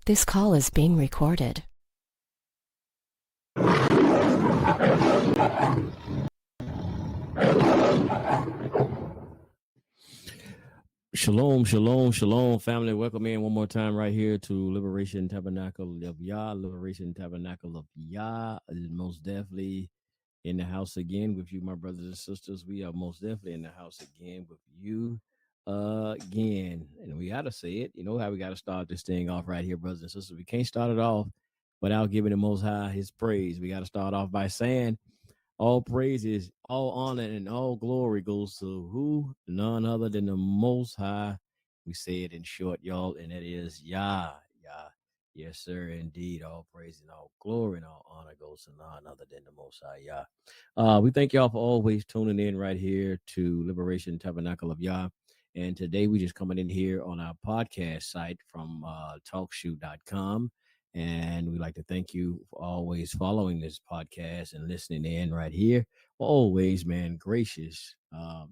This call is being recorded. Shalom, shalom, shalom, family. Welcome in one more time right here to Liberation Tabernacle of Yah. Liberation Tabernacle of Yah is most definitely in the house again with you, my brothers and sisters. We are most definitely in the house again with you again. And we got to say it. You know how we got to start this thing off right here, brothers and sisters. We can't start it off without giving the Most High his praise. We got to start off by saying, all praises, all honor, and all glory goes to who? None other than the Most High. We say it in short, y'all, and it is Yah. Yah. Yes, sir, indeed. All praise and all glory and all honor goes to none other than the Most High, Yah. We thank y'all for always tuning in right here to Liberation Tabernacle of Yah. And today we just coming in here on our podcast site from talkshoe.com. And we'd like to thank you for always following this podcast and listening in right here. Always, man, gracious,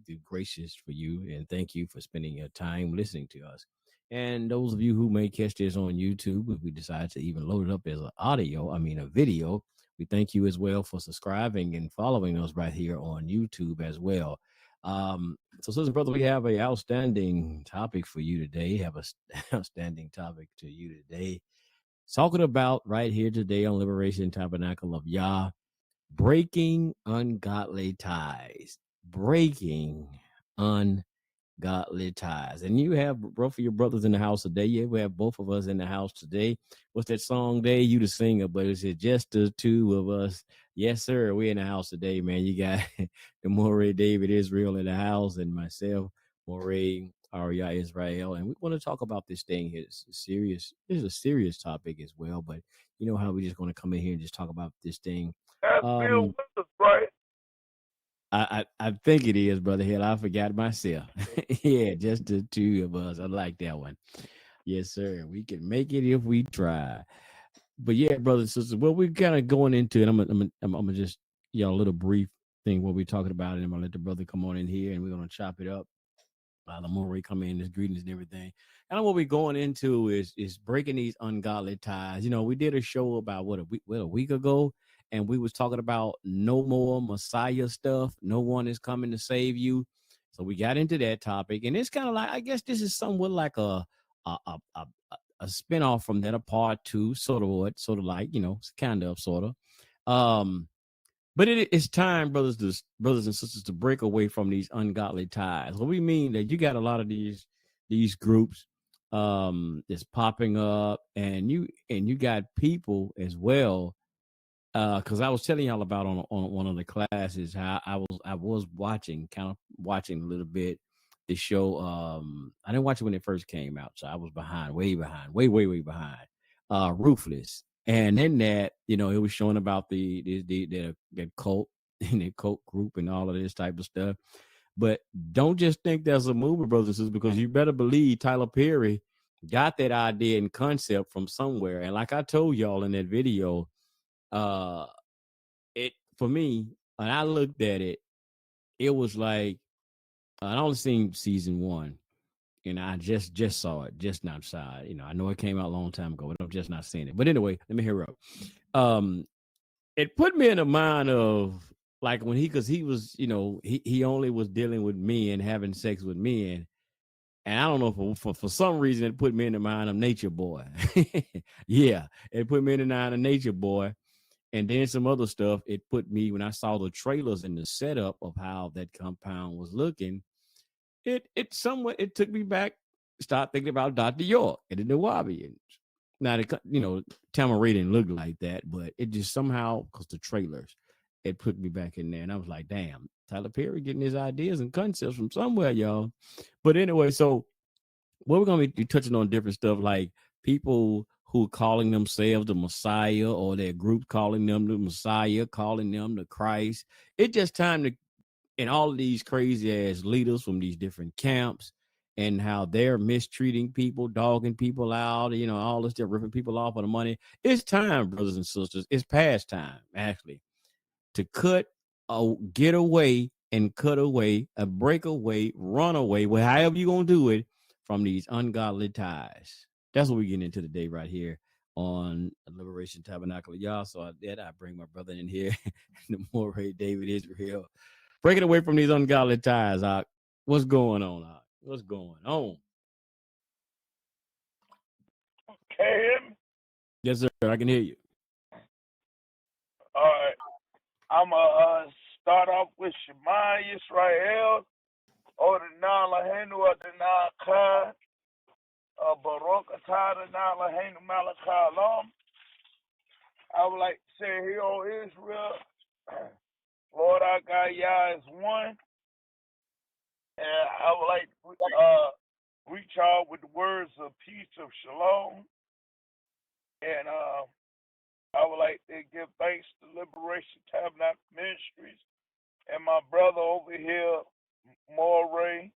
be gracious for you. And thank you for spending your time listening to us. And those of you who may catch this on YouTube, if we decide to even load it up as a video, we thank you as well for subscribing and following us right here on YouTube as well. So, sister and brother, we have an outstanding topic for you today. Have an outstanding topic to you today. Talking about right here today on Liberation Tabernacle of Yah, breaking ungodly ties. Breaking ungodly ties. And you have both of your brothers in the house today. Yeah, we have both of us in the house today. What's that song there? You the singer, but it's just the two of us. Yes, sir. We're in the house today, man. You got the Moray David Israel in the house and myself, Moray Arya Israel, and we want to talk about this thing. It's serious. It's a serious topic as well, but you know how we're just going to come in here and just talk about this thing. That's Bill Withers, right? I think it is, Brother Hill. I forgot myself. Yeah, just the two of us. I like that one. Yes, sir. We can make it if we try. But yeah, brothers and sisters, well, we're kind of going into it. I'm gonna just a little brief thing what we're talking about, and I'm gonna let the brother come on in here, and we're gonna chop it up. The more come in, his greetings and everything. And what we're going into is breaking these ungodly ties. You know, we did a show about a week ago, and we was talking about no more Messiah stuff. No one is coming to save you. So we got into that topic, and it's kind of like, I guess this is somewhat like a spinoff from that, a part two, sort of like, you know, kind of, sort of. But it's time, brothers and sisters, to break away from these ungodly ties. What we mean that you got a lot of these groups that's popping up, and you got people as well. Because I was telling y'all about on one of the classes how I was watching a little bit the show. I didn't watch it when it first came out, so I was way behind. Ruthless. And in that, you know, it was showing about the cult and the cult group and all of this type of stuff. But don't just think there's a movie, brothers and sisters, because you better believe Tyler Perry got that idea and concept from somewhere. And like I told y'all in that video, it for me, when I looked at it, it was like I only seen season one. And I just saw it, just not saw it. You know, I know it came out a long time ago, but I'm just not seeing it. But anyway, let me hear up. It put me in the mind of like when because he was, you know, he only was dealing with men, having sex with men. And I don't know, for some reason, it put me in the mind of Nature Boy. Yeah, it put me in the mind of Nature Boy. And then some other stuff, it put me, when I saw the trailers and the setup of how that compound was looking, it took me back, start thinking about Dr. York and the Nawabians. Now, you know, Tamara didn't look like that, but it just somehow, because the trailers, it put me back in there. And I was like, damn, Tyler Perry getting his ideas and concepts from somewhere, y'all. But anyway, so what we're going to be touching on different stuff, like people who are calling themselves the Messiah, or their group calling them the Messiah, calling them the Christ. It's just time to, and all of these crazy ass leaders from these different camps, and how they're mistreating people, dogging people out, you know, all this stuff, ripping people off for the money. It's time, brothers and sisters. It's past time, actually, to get away and cut away, break away, run away, however you're going to do it, from these ungodly ties. That's what we're getting into today right here on Liberation Tabernacle of Yah. So I bring my brother in here, the Moray David Israel. Break it away from these ungodly ties, Ock. What's going on, Ock? What's going on? Can? Yes, sir. I can hear you. All right. I'm going to start off with Shema Yisrael, Odinah Lahenu Adonai Kai, Baruch Atah Adonai Lahenu Malachai Shalom. I would like to say, Hear, O Israel, Lord our God, Yah is one. And I would like to reach out with the words of peace of Shalom. And I would like to give thanks to Liberation Tabernacle Ministries and my brother over here, Moray,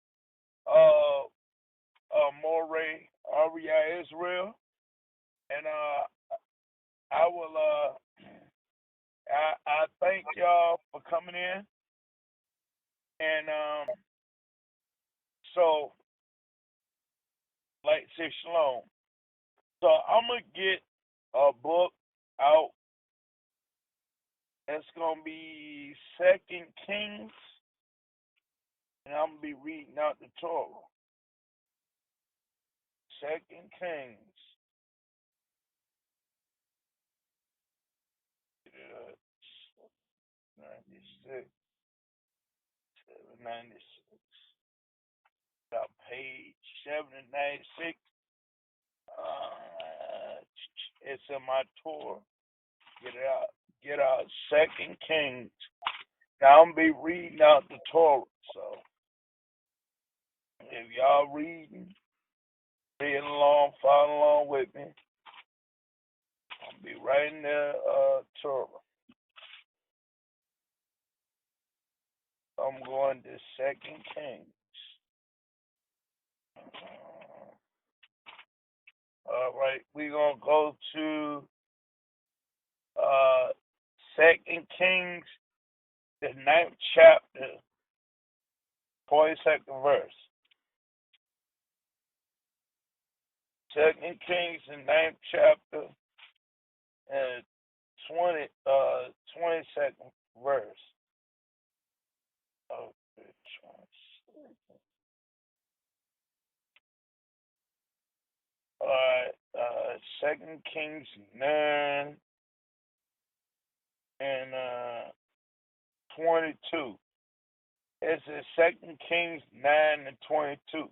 Aria Israel. And I will I thank y'all for coming in. And so, like say Shalom. So I'm gonna get a book out. It's gonna be 2 Kings, and I'm gonna be reading out the Torah. 2 Kings. 96, 796. About page 796. It's in my Torah. Get out 2 Kings. Now I'm gonna be reading out the Torah. So if y'all reading along, follow along with me. I'll be right in the Torah. I'm going to 2 Kings. All right, we're gonna go to 2 Kings, the 9th chapter, 22nd verse. 2 Kings, the 9th chapter, and 22nd verse. Okay, 22nd. All right, 2 Kings 9 and 22. It says 2 Kings 9 and 22.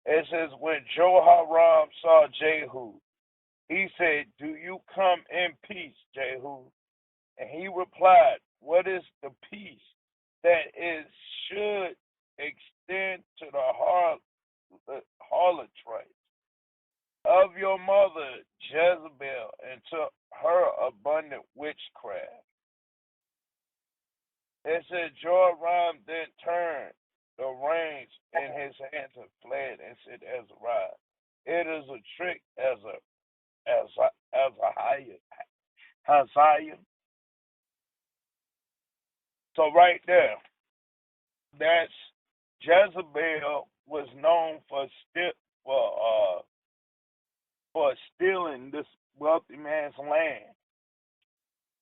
It says, when Jehoram saw Jehu, he said, do you come in peace, Jehu? And he replied, what is the peace that is should extend to the harlotry of your mother Jezebel and to her abundant witchcraft? It said, Joram then turned the reins in his hands and fled and said, Azariah, it is a trick as a Haziah. So right there, that's Jezebel was known for stealing this wealthy man's land.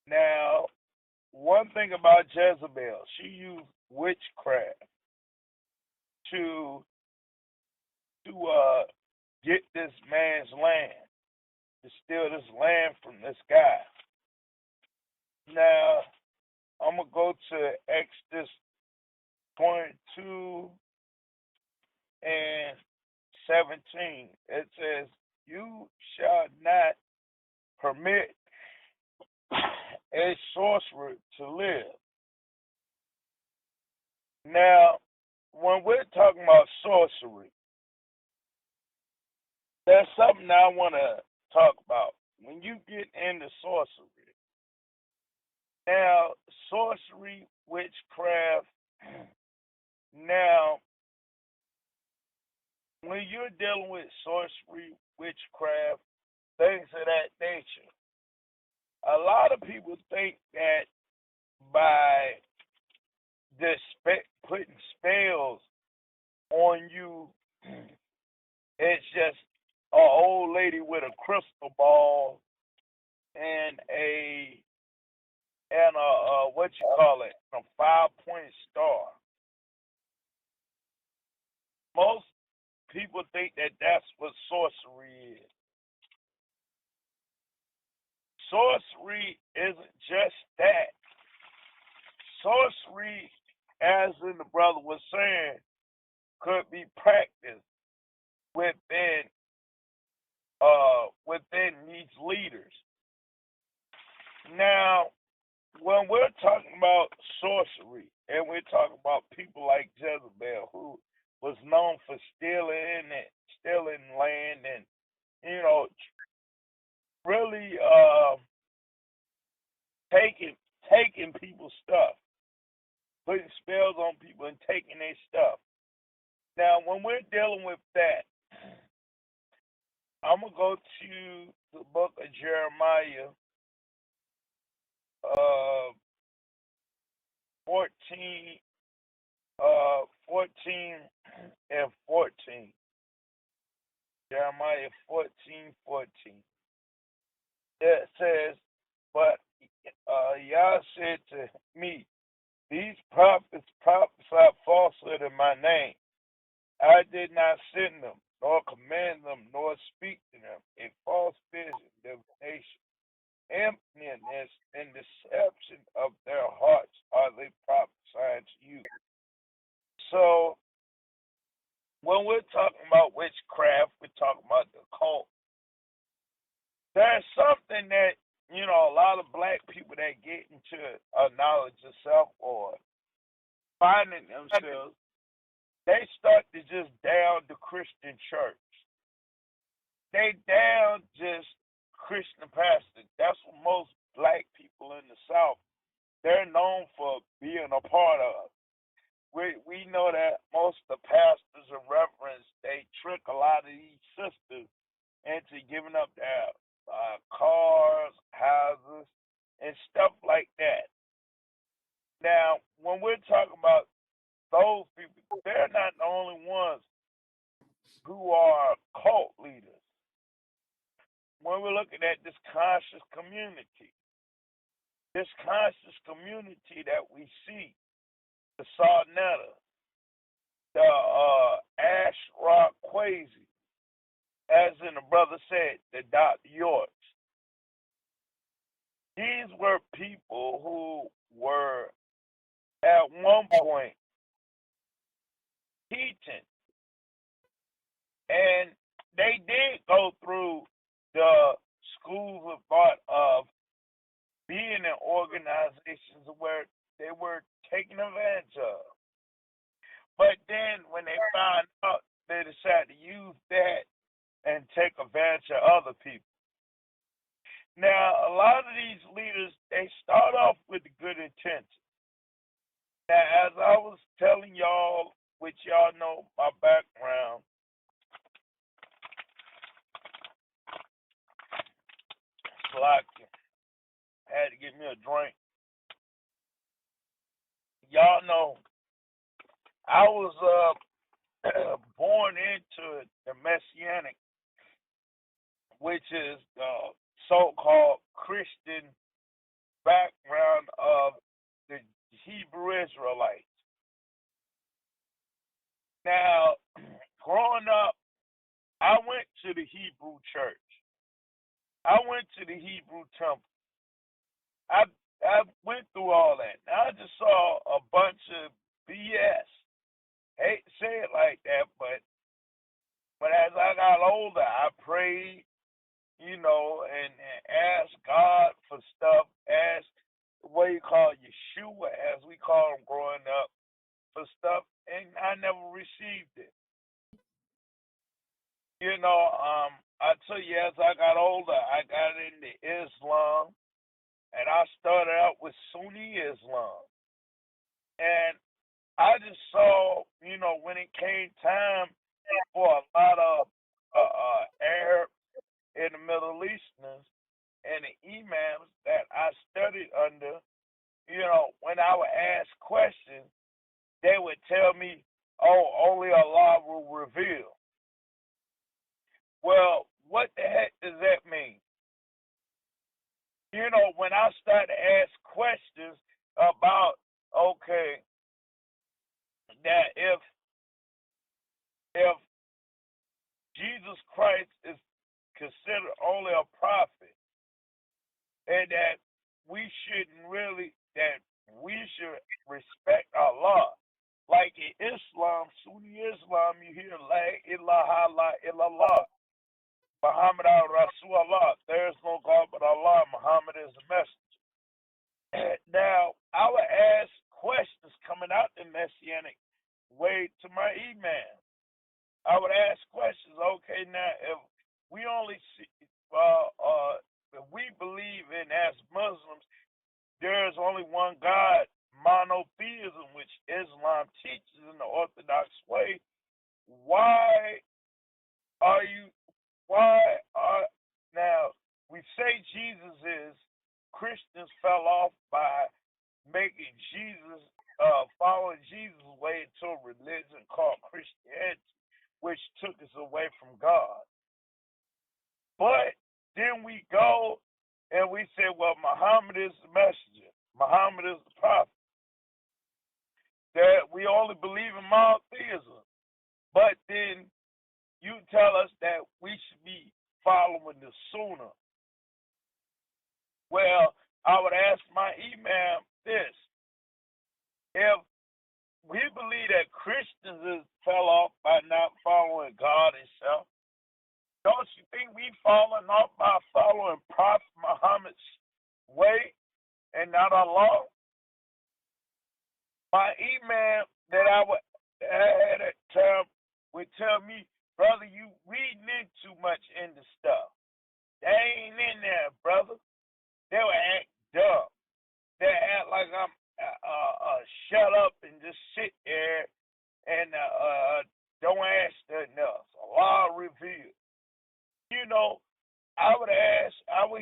Now, one thing about Jezebel, she used witchcraft to get this man's land, to steal this land from this guy. Now, I'm going to go to Exodus 22 and 17. It says, you shall not permit a sorcerer to live. Now, when we're talking about sorcery, that's something I want to talk about. When you get into sorcery, now, sorcery, witchcraft, now, when you're dealing with sorcery, witchcraft, things of that nature, a lot of people think that by putting spells on you, it's just old lady with a crystal ball and a what you call it, a 5-point star. Most people think that that's what sorcery is. Sorcery isn't just that. Sorcery, as in the brother was saying, could be practiced within these leaders. Now, when we're talking about sorcery, and we're talking about people like Jezebel, who was known for stealing land, and really taking people's stuff, putting spells on people and taking their stuff. Now, when we're dealing with that, I'm gonna go to the book of Jeremiah, 14, 14 and 14. Jeremiah 14:14. It says, "But Yah said to me, these prophets prophesy falsehood in my name. I did not send them, nor command them, nor speak to them. A false vision, divination, emptiness, and deception of their hearts are they prophesying to you." So, when we're talking about witchcraft, we're talking about the occult. There's something that, a lot of black people that get into a knowledge of self or finding themselves, they start to just down the Christian church. They down just Christian pastors. That's what most black people in the South, they're known for being a part of. We know that most of the pastors and reverends, they trick a lot of these sisters into giving up their cars, houses, and stuff like that. Now, when we're talking about those people, they're not the only ones who are cult leaders. When we're looking at this conscious community that we see, the Sarnetta, the Ash Rock Quasi, as in the brother said, the Dr. Yorks. These were people who were at one point teaching, and they did go through the schools of thought of being in organizations where they were taken advantage of. But then when they found out, they decided to use that and take advantage of other people. Now, a lot of these leaders, they start off with good intentions. Now, as I was telling y'all, which y'all know my background, I had to get me a drink. Y'all know I was born into the Messianic, which is the so-called Christian background of the Hebrew Israelites. Now, growing up, I went to the Hebrew church. I went to the Hebrew temple. I went through all that. Now, I just saw a bunch of BS. Hate to say it like that, but as I got older, I prayed, and asked God for stuff, asked what you call Yeshua, as we call him growing up, for stuff, and I never received it. I tell you, as I got older, I got into Islam, and I started out with Sunni Islam. And I just saw, when it came time for a lot of Arabs and the Middle Easterners and the imams that I studied under, when I would ask questions, they would tell me, oh, only Allah will reveal. Well, what the heck does that mean? You know, when I start to ask questions about, okay, that if Jesus Christ is considered only a prophet, and that we shouldn't really, that we should respect Allah. Like in Islam, Sunni Islam, you hear La ilaha illallah, Muhammad al-Rasulullah. There is no God but Allah. Muhammad is the messenger. Now, I would ask questions coming out the Messianic way to my imam. I would ask questions. Okay, now if we only see, if we believe in as Muslims, there is only one God, monotheism, which Islam teaches in the Orthodox way. Why are now we say Jesus is, Christians fell off by making Jesus, following Jesus' way into a religion called Christianity, which took us away from God. But then we go and we say, well, Muhammad is the messenger. Muhammad is the prophet. That we only believe in monotheism. But then you tell us that we should be following the Sunnah. Well, I would ask my imam this. If we believe that Christians fell off by not following God himself, don't you think we fallen off by following Prophet Muhammad's way and not Allah? My imam that I had at the time would tell me, brother, you reading in too much into stuff. They ain't in there, brother. They would act dumb. They act like I'm shut up and just sit there and don't ask nothing else. Allah revealed. You know, I would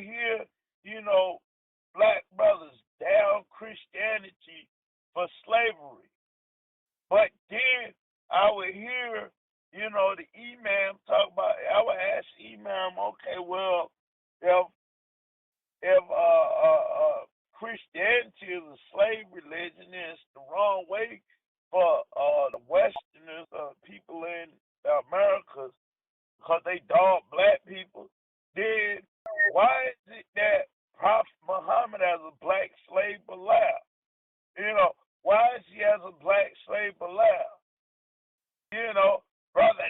hear, you know, black brothers down Christianity for slavery. But then I would hear, you know, the imam talk about, I would ask the imam, okay, well, if Christianity is a slave religion, and it's the wrong way for the Westerners, people in the Americas, because they dog black people, then why is it that Prophet Muhammad has a black slave allowed? You know, why is he has a black slave allowed? You know, brother,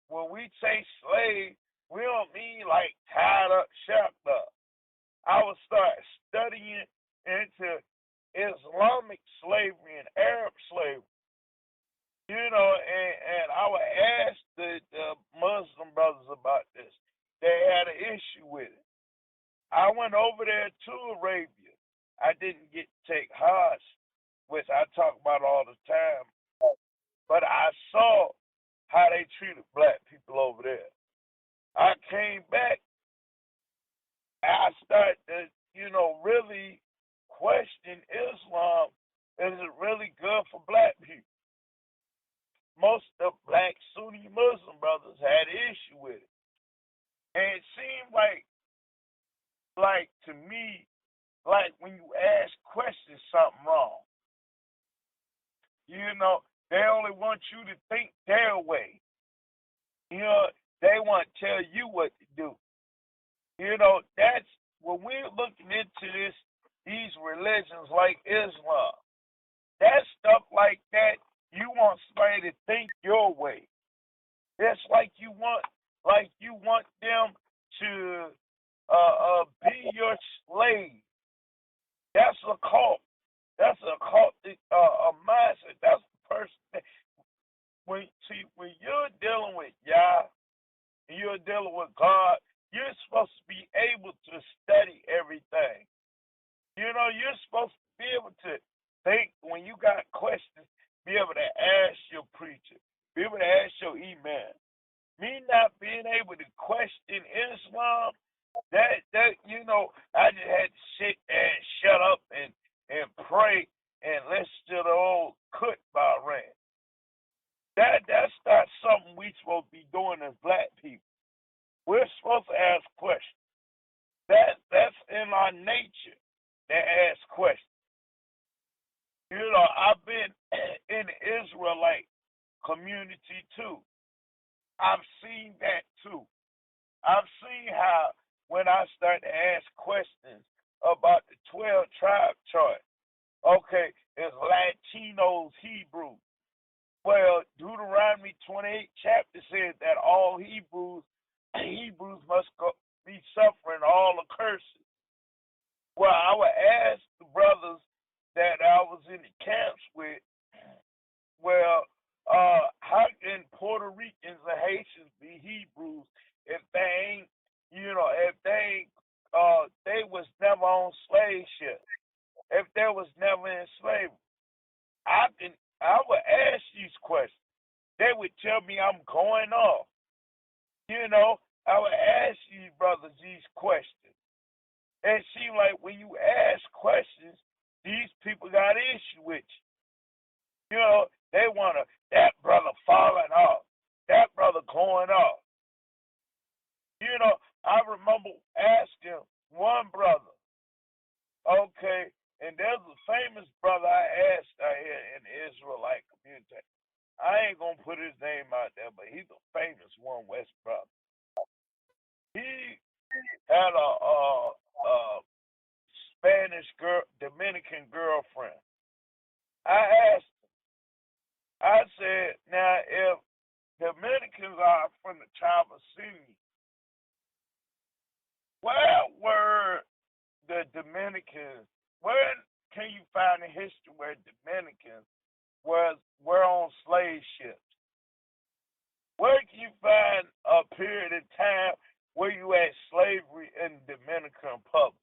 when we say slave, we don't mean like tied up, shacked up. I would start studying into Islamic slavery and Arab slavery. You know, and I would ask the Muslim brothers about this. They had an issue with it. I went over there to Arabia. I didn't get to take Hajj, which I talk about all the time, but I saw how they treated black people over there. I came back, I started to, you know, really question Islam. Is it really good for black people? Most of the black Sunni Muslim brothers had an issue with it. And it seemed like to me, like when you ask questions, something wrong. You know, they only want you to think their way. You know, they want to tell you what to do. You know, that's when we're looking into these religions like Islam. That stuff like that, you want somebody to think your way. It's like you want them to be your slave. That's a cult. That's a cult, a mindset. That's the person. When you're dealing with Yah and you're dealing with God, you're supposed to be able to study everything. You know, you're supposed to be able to think when you got questions, be able to ask your preacher, be able to ask your imam. Me not being able to question Islam, that you know, I just had to sit there and shut up and pray and listen to the old Kutbah rant. That's not something we supposed to be doing as black people. That's in our nature to ask questions. You know, I've been in the Israelite community too. I've seen that too. I've seen how when I start to ask questions about the 12 tribe chart, okay, it's Latinos, Hebrews. Well, Deuteronomy 28 chapter says that all Hebrews must be suffering all the curses. Well, I would ask the brothers that I was in the camps with, well, how can Puerto Ricans and Haitians be Hebrews if they ain't, if they was never on slave ship, if they was never in slavery? I would ask these questions. They would tell me I'm going off. I would ask these brothers these questions. And it seems like when you ask questions, these people got an issue with you. They want that brother falling off, that brother going off. I remember asking one brother, okay, and there's a famous brother I asked out here in the Israelite community. I ain't gonna put his name out there, but he's a famous one, West brother. He had a Spanish Dominican girlfriend. I asked him, I said, now if Dominicans are from the tribe of Simeon, where were the Dominicans? Where can you find a history where Dominicans were on slave ships? Where can you find a period of time where you had slavery in the Dominican Republic?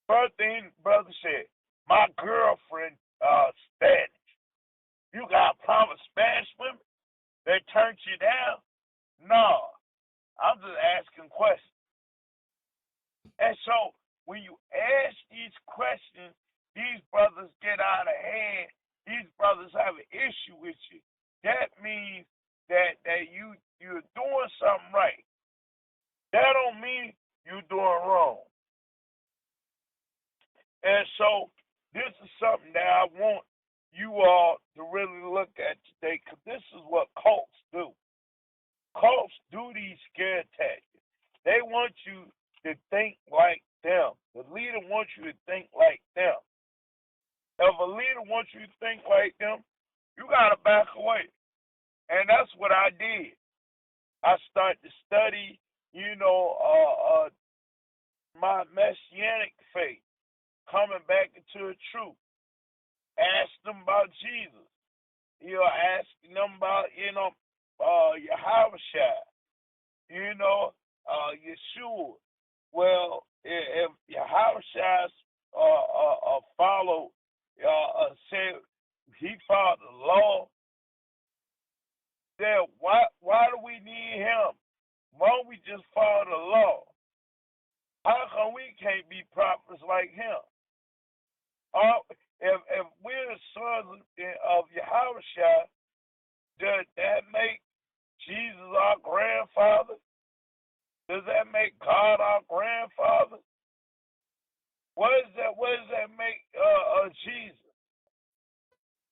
First thing brother said, my girlfriend Spanish. You got a problem with Spanish women? They turned you down? No. I'm just asking questions. And so when you ask these questions, these brothers get out of hand. These brothers have an issue with you. That means that you're doing something right. That don't mean you're doing wrong. And so this is something that I want you all to really look at today, because this is what cults do. Cults do these scare tactics. They want you to think like them. The leader wants you to think like them. If a leader wants you to think like them, you got to back away. And that's what I did. I started to study, my Messianic faith, coming back into the truth. Ask them about Jesus. Asking them about, Yahushua, Yeshua. Well, if Yahushua followed, said he followed the law, then why do we need him? Why don't we just follow the law? How come we can't be prophets like him? If we're the sons of Yahushua, does that make Jesus our grandfather? Does that make God our grandfather? What does that make Jesus?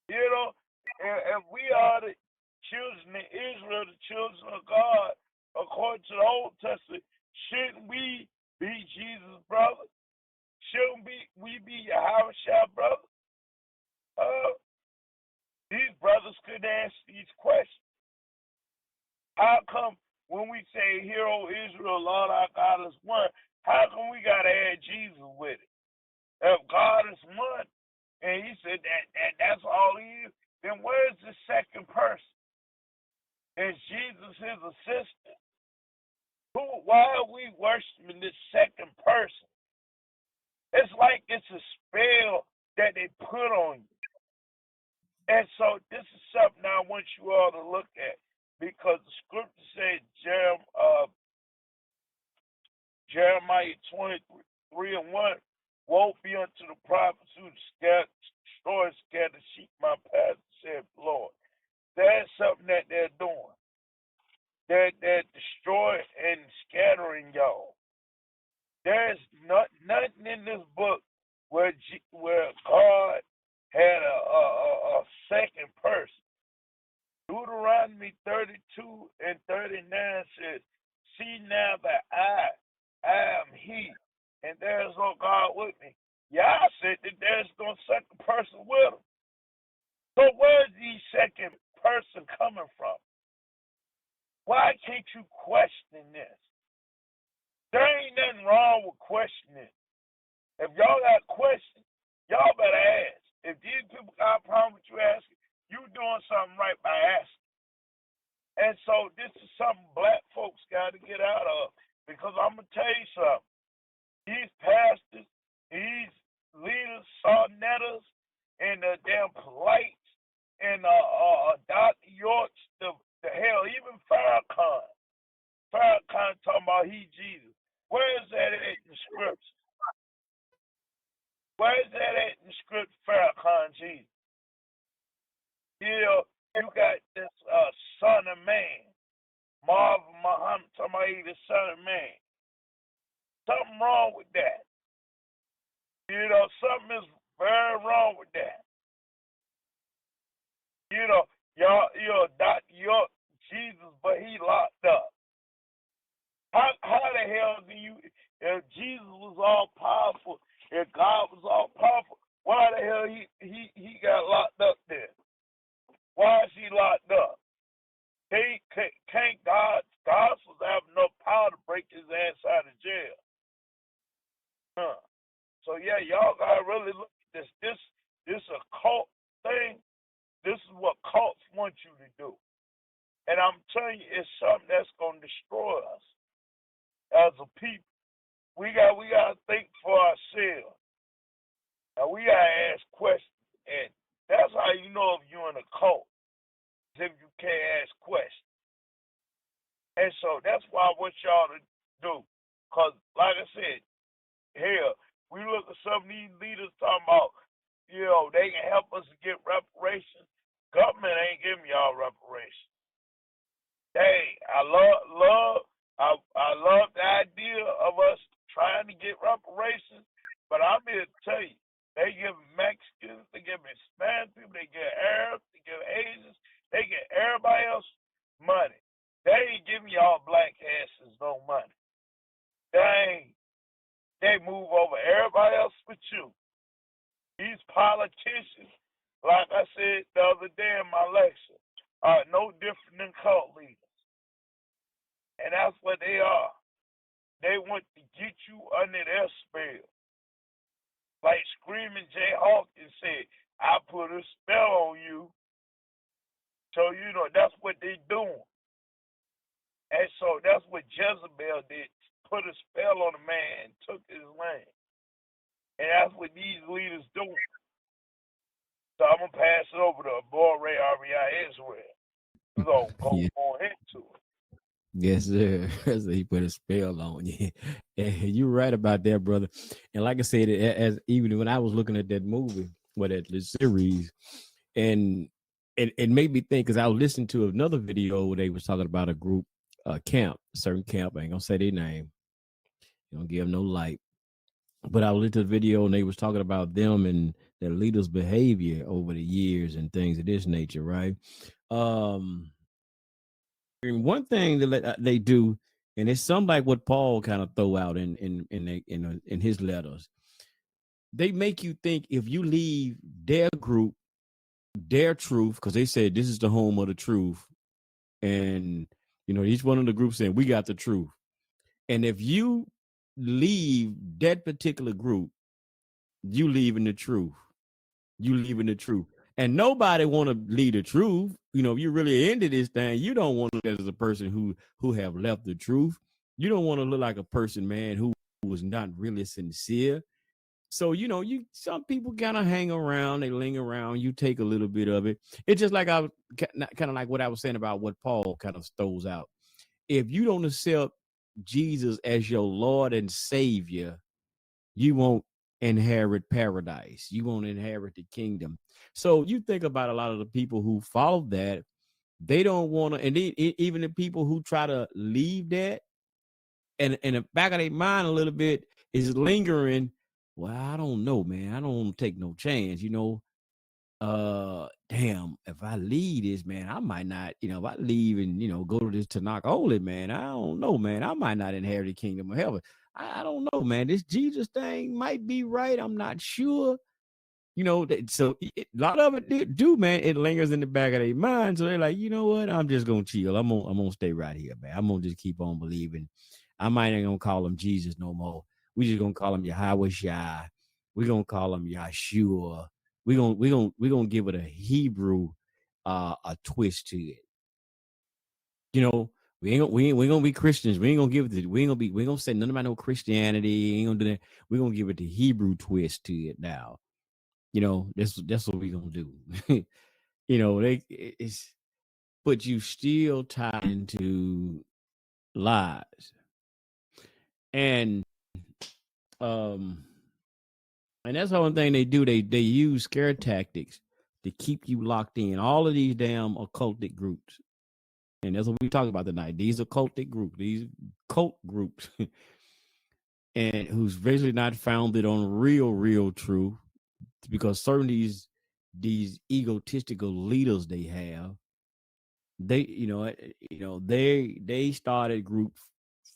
If we are the children of Israel, the children of God, according to the Old Testament, shouldn't we be Jesus' brother? Shouldn't we be Yahushua brother? These brothers could answer these questions. How come when we say, "Hear, O Israel, Lord our God is one," how come we got to add Jesus with it? If God is one, and he said that's all he is, then where's the second person? Is Jesus his assistant? Why are we worshiping this second person? It's like it's a spell that they put on you. And so this is something I want you all to look at, because the scripture says, Jeremiah 23:1, woe be unto the prophets who destroy, scatter sheep my path, said the Lord. That's something that they're doing. They're destroying and scattering in this book where God had a second person. Deuteronomy 32 and 39 says, "See now that I am He, and there is no God with me." Yah said that there's no second person with him. So where's the second person coming from? Why can't you question this? There ain't nothing wrong with questioning. If y'all got questions, y'all better ask. If these people got a problem with you asking, you doing something right by asking. And so this is something black folks got to get out of. Because I'm going to tell you something. These pastors, these leaders, sonnetters, and the damn polites, and Dr. Yorks, the hell, even Farrakhan. Farrakhan talking about he Jesus. Where is that at in the scripts? Where is that at in the script, Farrakhan Jesus? You know, you got this son of man, Marvin Muhammad talking about he the son of man. Something wrong with that. You know, something is very wrong with that. You know, Dr. York, Jesus, but he locked up. How the hell do you, if Jesus was all powerful, if God was all powerful, why the hell he got locked up there? Why is he locked up? Can't God supposed to have enough power to break his ass out of jail? So yeah, y'all gotta really look at this. This a cult thing. This is what cults want you to do. And I'm telling you, it's something that's gonna destroy us as a people. We gotta think for ourselves. Now we gotta ask questions, and that's how you know if you're in a cult, if you can't ask questions. And so that's why I want y'all to do, cause like I said, hell, we look at some of these leaders talking about, you know, they can help us to get reparations. Government ain't giving y'all reparations. Hey, I love the idea of us trying to get reparations, but I'm here to tell you, they give Mexicans, they give Hispanic people, they give Arabs, they give Asians, they give everybody else money. They ain't giving y'all black asses no money. They move over everybody else but you. These politicians, like I said the other day in my lecture, are no different than cult leaders. And that's what they are. They want to get you under their spell. Like Screaming Jay Hawkins said, I put a spell on you. So, you know, that's what they doing. And so that's what Jezebel did, put a spell on a man and took his land. And that's what these leaders doing. So I'm going to pass it over to Boy Ray R.E.I. Israel. We're going to go more into it. Yes, sir. So he put a spell on you. And you're right about that, brother. And like I said, as even when I was looking at that movie, that series, and it made me think, because I was listening to another video where they was talking about a group, camp, a certain camp. I ain't gonna say their name. You don't give them no light. But I listened to the video and they was talking about them and their leaders' behavior over the years and things of this nature, right? And one thing that they do, and it's something like what Paul kind of throw out in his letters. They make you think if you leave their group, their truth, because they said this is the home of the truth, and you know each one of the groups saying we got the truth, and if you leave that particular group, you leaving the truth. You leaving the truth. And nobody want to leave the truth. You know, if you're really into this thing, you don't want to look as a person who have left the truth. You don't want to look like a person, man, who was not really sincere. So, you know, some people kind of hang around, they linger around, you take a little bit of it. It's just like I was kind of like what I was saying about what Paul kind of throws out. If you don't accept Jesus as your Lord and Savior, you won't inherit paradise. You won't inherit the kingdom. So you think about a lot of the people who follow that, they don't want to, and even the people who try to leave that, and in the back of their mind a little bit is lingering, well, I don't know, man. I don't take no chance, damn, if I leave this, man, I might not, if I leave and, go to this Tanakh only, man, I don't know, man. I might not inherit the kingdom of heaven. I don't know, man. This Jesus thing might be right. I'm not sure. So a lot of it do, man. It lingers in the back of their mind. So they're like, you know what? I'm just gonna chill. I'm gonna stay right here, man. I'm gonna just keep on believing. I might ain't gonna call him Jesus no more. We just gonna call him Yahweh Shai. We gonna call him Yahshua. We gonna give it a Hebrew a twist to it. We ain't gonna be Christians. We ain't gonna give it. We ain't gonna say nothing about no Christianity. Ain't gonna do that. We gonna give it the Hebrew twist to it now. That's what we gonna do. But you still tie into lies, and that's the one thing they do. They use scare tactics to keep you locked in. All of these damn occultic groups, and that's what we talk about tonight. These occultic groups, these cult groups, and who's basically not founded on real truth, because certain these egotistical leaders they have, they started groups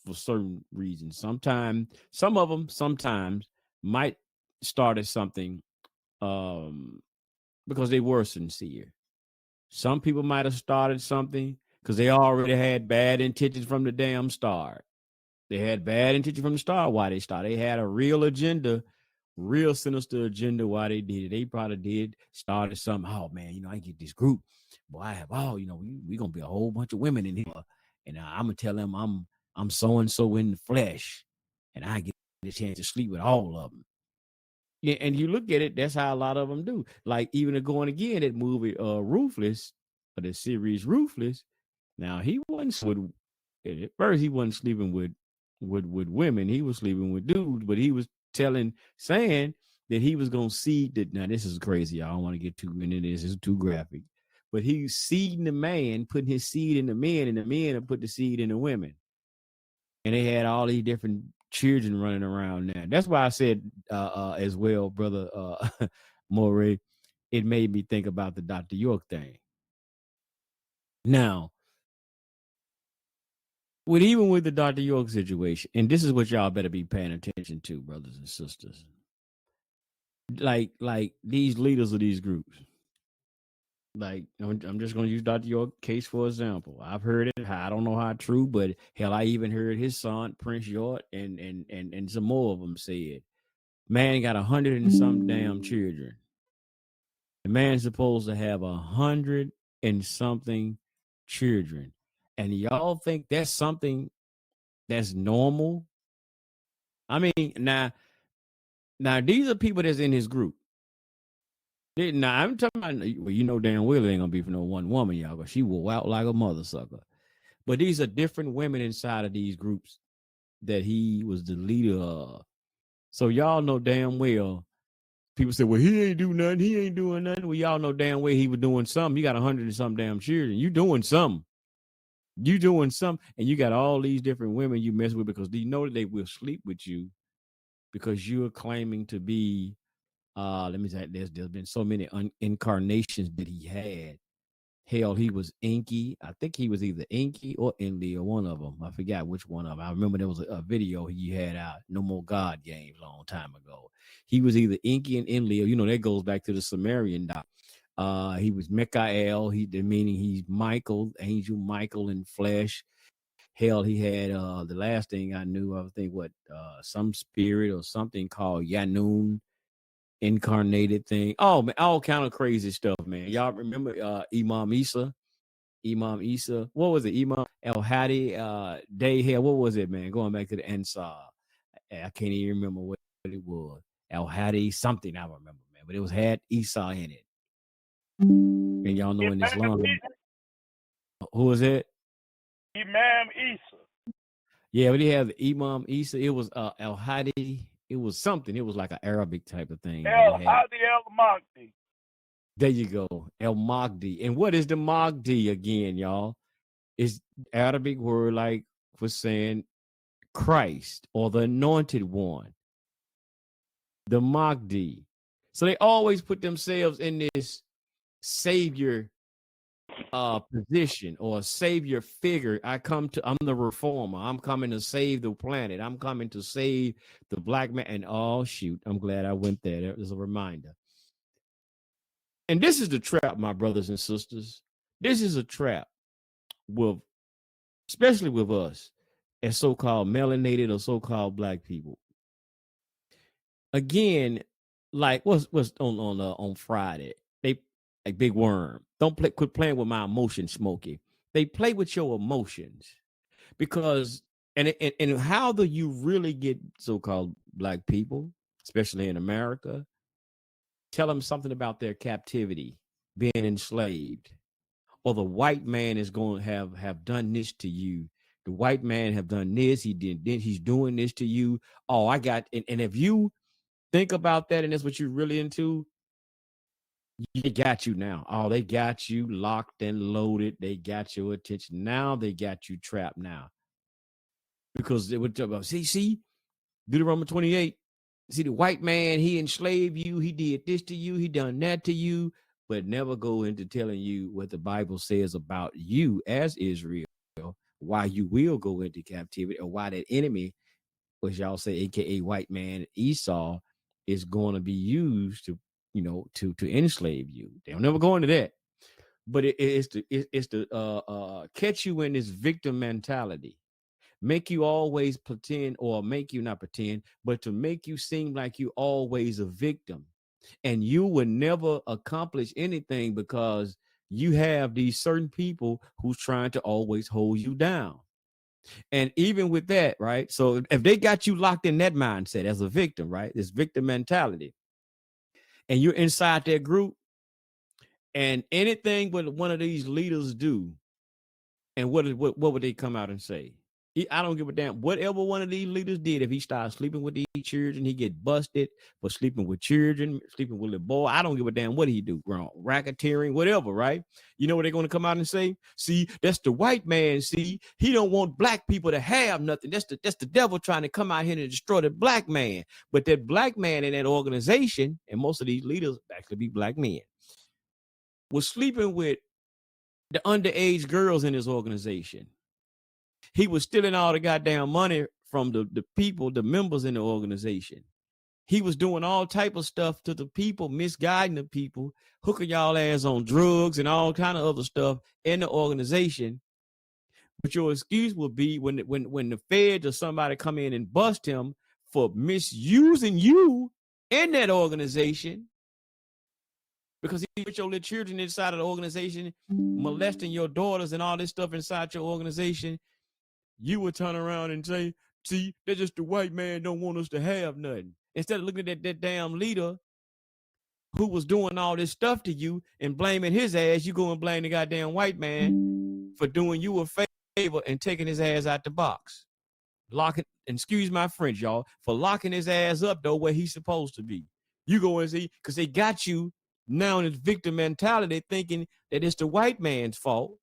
for certain reasons. Some of them sometimes might started something because they were sincere. Some people might have started something because they already had bad intentions from the damn start. They had bad intentions from the start. Why they started? They had a real agenda, real sinister agenda. Why they did it? They probably started something. Oh man, I get this group. Boy, I have we gonna be a whole bunch of women in here, and I'm gonna tell them I'm so and so in the flesh, and I get a chance to sleep with all of them. Yeah, and you look at it, that's how a lot of them do. Like even going again, that movie Ruthless, or the series Ruthless. Now he wasn't at first he wasn't sleeping with women. He was sleeping with dudes, but he was saying that he was gonna seed that. Now this is crazy. I don't want to get too into this. It's too graphic. But he's seeding the man, putting his seed in the men, and the men have put the seed in the women. And they had all these different children running around now. That's why I said as well, brother Moray, it made me think about the Dr. York thing. Now, even with the Dr. York situation, and this is what y'all better be paying attention to, brothers and sisters. Like these leaders of these groups. Like I'm just going to use Dr. York case for example. I've heard it. I don't know how true, but hell, I even heard his son Prince York and some more of them said, man got 100 and some damn children. The man's supposed to have 100 and something children, and y'all think that's something that's normal? I mean, now these are people that's in his group. Now I'm talking about, well, damn well it ain't gonna be for no one woman, y'all, because she will out like a mother sucker. But these are different women inside of these groups that he was the leader of. So y'all know damn well. People say, well, he ain't do nothing. He ain't doing nothing. Well, y'all know damn well he was doing something. You got 100 and some damn children. You doing something. You doing something. And you got all these different women you mess with because you know that they will sleep with you because you're claiming to be, let me say, there's been so many incarnations that he had. Hell, he was Inky. I think he was either Inky or Indy or one of them. I forgot which one of them. I remember there was a video he had out, No More God Games, a long time ago. He was either Inky and Inley, or, that goes back to the Sumerian doc. He was Michael. Meaning he's Michael, Angel Michael in flesh. Hell, he had the last thing I knew, I think some spirit or something called Yanun, incarnated thing. Oh man, all kind of crazy stuff, man. Y'all remember Imam Isa? What was it? Imam El Hadi Day Hell. What was it, man? Going back to the Ansar. I can't even remember what it was. El Hadi something, I remember, man. But it had Isa in it. And y'all know in Islam. Who was it? Imam Isa. Yeah, but he had Imam Isa. It was El Hadi. It was something. It was like an Arabic type of thing. El Hadi El Mahdi. There you go. El Mahdi. And what is the Mahdi again, y'all? It's Arabic word like for saying Christ or the anointed one. the Mahdi. So they always put themselves in this savior position or savior figure. I'm the reformer. I'm coming to save the planet. I'm coming to save the black man. And oh shoot, I'm glad I went there. That was a reminder. And this is the trap, my brothers and sisters. This is a trap with, especially with us as so-called melanated or so-called black people. Again, like what's on Friday? They like Big Worm. Quit playing with my emotions, Smokey. They play with your emotions because and how do you really get so-called black people, especially in America? Tell them something about their captivity, being enslaved, or the white man is going to have done this to you. The white man have done this. He's doing this to you. Oh, I got and if you think about that and that's what you're really into, they got you now. Oh, they got you locked and loaded. They got your attention. Now they got you trapped now. Because they would talk about, see, Deuteronomy 28. See, the white man, he enslaved you. He did this to you. He done that to you, but never go into telling you what the Bible says about you as Israel, why you will go into captivity, or why that enemy, which y'all say, AKA white man Esau, is going to be used to, to enslave you. They'll never go into that. But it's to catch you in this victim mentality. Make you always pretend, or make you not pretend, but to make you seem like you always a victim. And you will never accomplish anything because you have these certain people who's trying to always hold you down. And even with that, right? So if they got you locked in that mindset as a victim, right? This victim mentality, and you're inside their group, and anything what one of these leaders do, and what would they come out and say? I don't give a damn. Whatever one of these leaders did, if he starts sleeping with these children, he get busted for sleeping with children, sleeping with a boy. I don't give a damn what he do wrong, racketeering, whatever, right? You know what they're going to come out and say? See, that's the white man. See, he don't want black people to have nothing. That's the devil trying to come out here and destroy the black man. But that black man in that organization, and most of these leaders actually be black men, was sleeping with the underage girls in his organization. He was stealing all the goddamn money from the people, the members in the organization. He was doing all type of stuff to the people, misguiding the people, hooking y'all ass on drugs and all kind of other stuff in the organization. But your excuse would be when the feds or somebody come in and bust him for misusing you in that organization, because he put your little children inside of the organization, molesting your daughters and all this stuff inside your organization. You would turn around and say, see, that's just the white man don't want us to have nothing. Instead of looking at that damn leader who was doing all this stuff to you and blaming his ass, you go and blame the goddamn white man for doing you a favor and taking his ass out the box. Locking, and excuse my French, y'all, for locking his ass up, though, where he's supposed to be. You go and see, because they got you now in this victim mentality thinking that it's the white man's fault.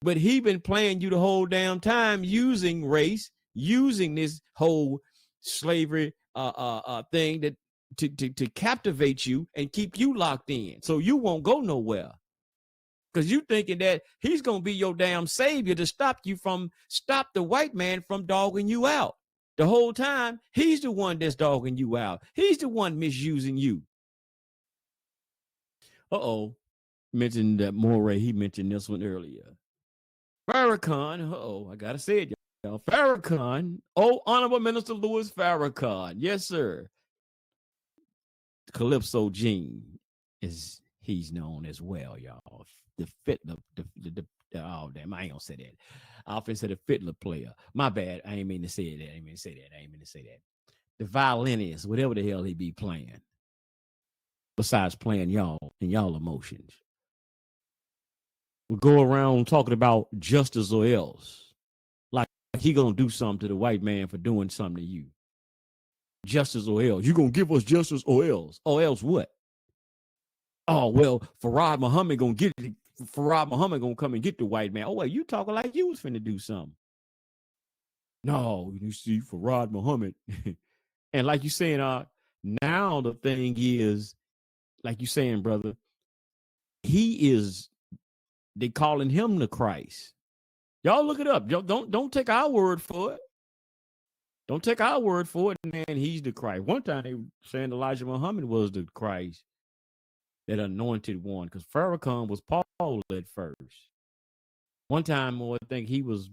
But he been playing you the whole damn time using race, using this whole slavery thing that to captivate you and keep you locked in, so you won't go nowhere. Because you thinking that he's gonna be your damn savior to stop the white man from dogging you out. The whole time he's the one that's dogging you out. He's the one misusing you. Mentioned that Moray. He mentioned this one earlier. Farrakhan, I gotta say it, y'all. Farrakhan, Honorable Minister Louis Farrakhan, yes, sir. Calypso Gene he's known as well, y'all. The Fiddler, oh damn, I ain't gonna say that. I often say the Fiddler player. My bad, I ain't mean to say that. The violinist, whatever the hell he be playing, besides playing y'all and y'all emotions. We go around talking about justice or else. Like he gonna do something to the white man for doing something to you. Justice or else. You gonna give us justice or else? Or else what? Oh, well, Farad Muhammad gonna come and get the white man. Oh, well, you talking like you was finna do something. No, you see, Farad Muhammad. And like you saying, Now the thing is, like you saying, brother, they calling him the Christ. Y'all look it up. Y'all don't take our word for it. Don't take our word for it, man. He's the Christ. One time they were saying Elijah Muhammad was the Christ, that anointed one, because Farrakhan was Paul at first. One time, I think he was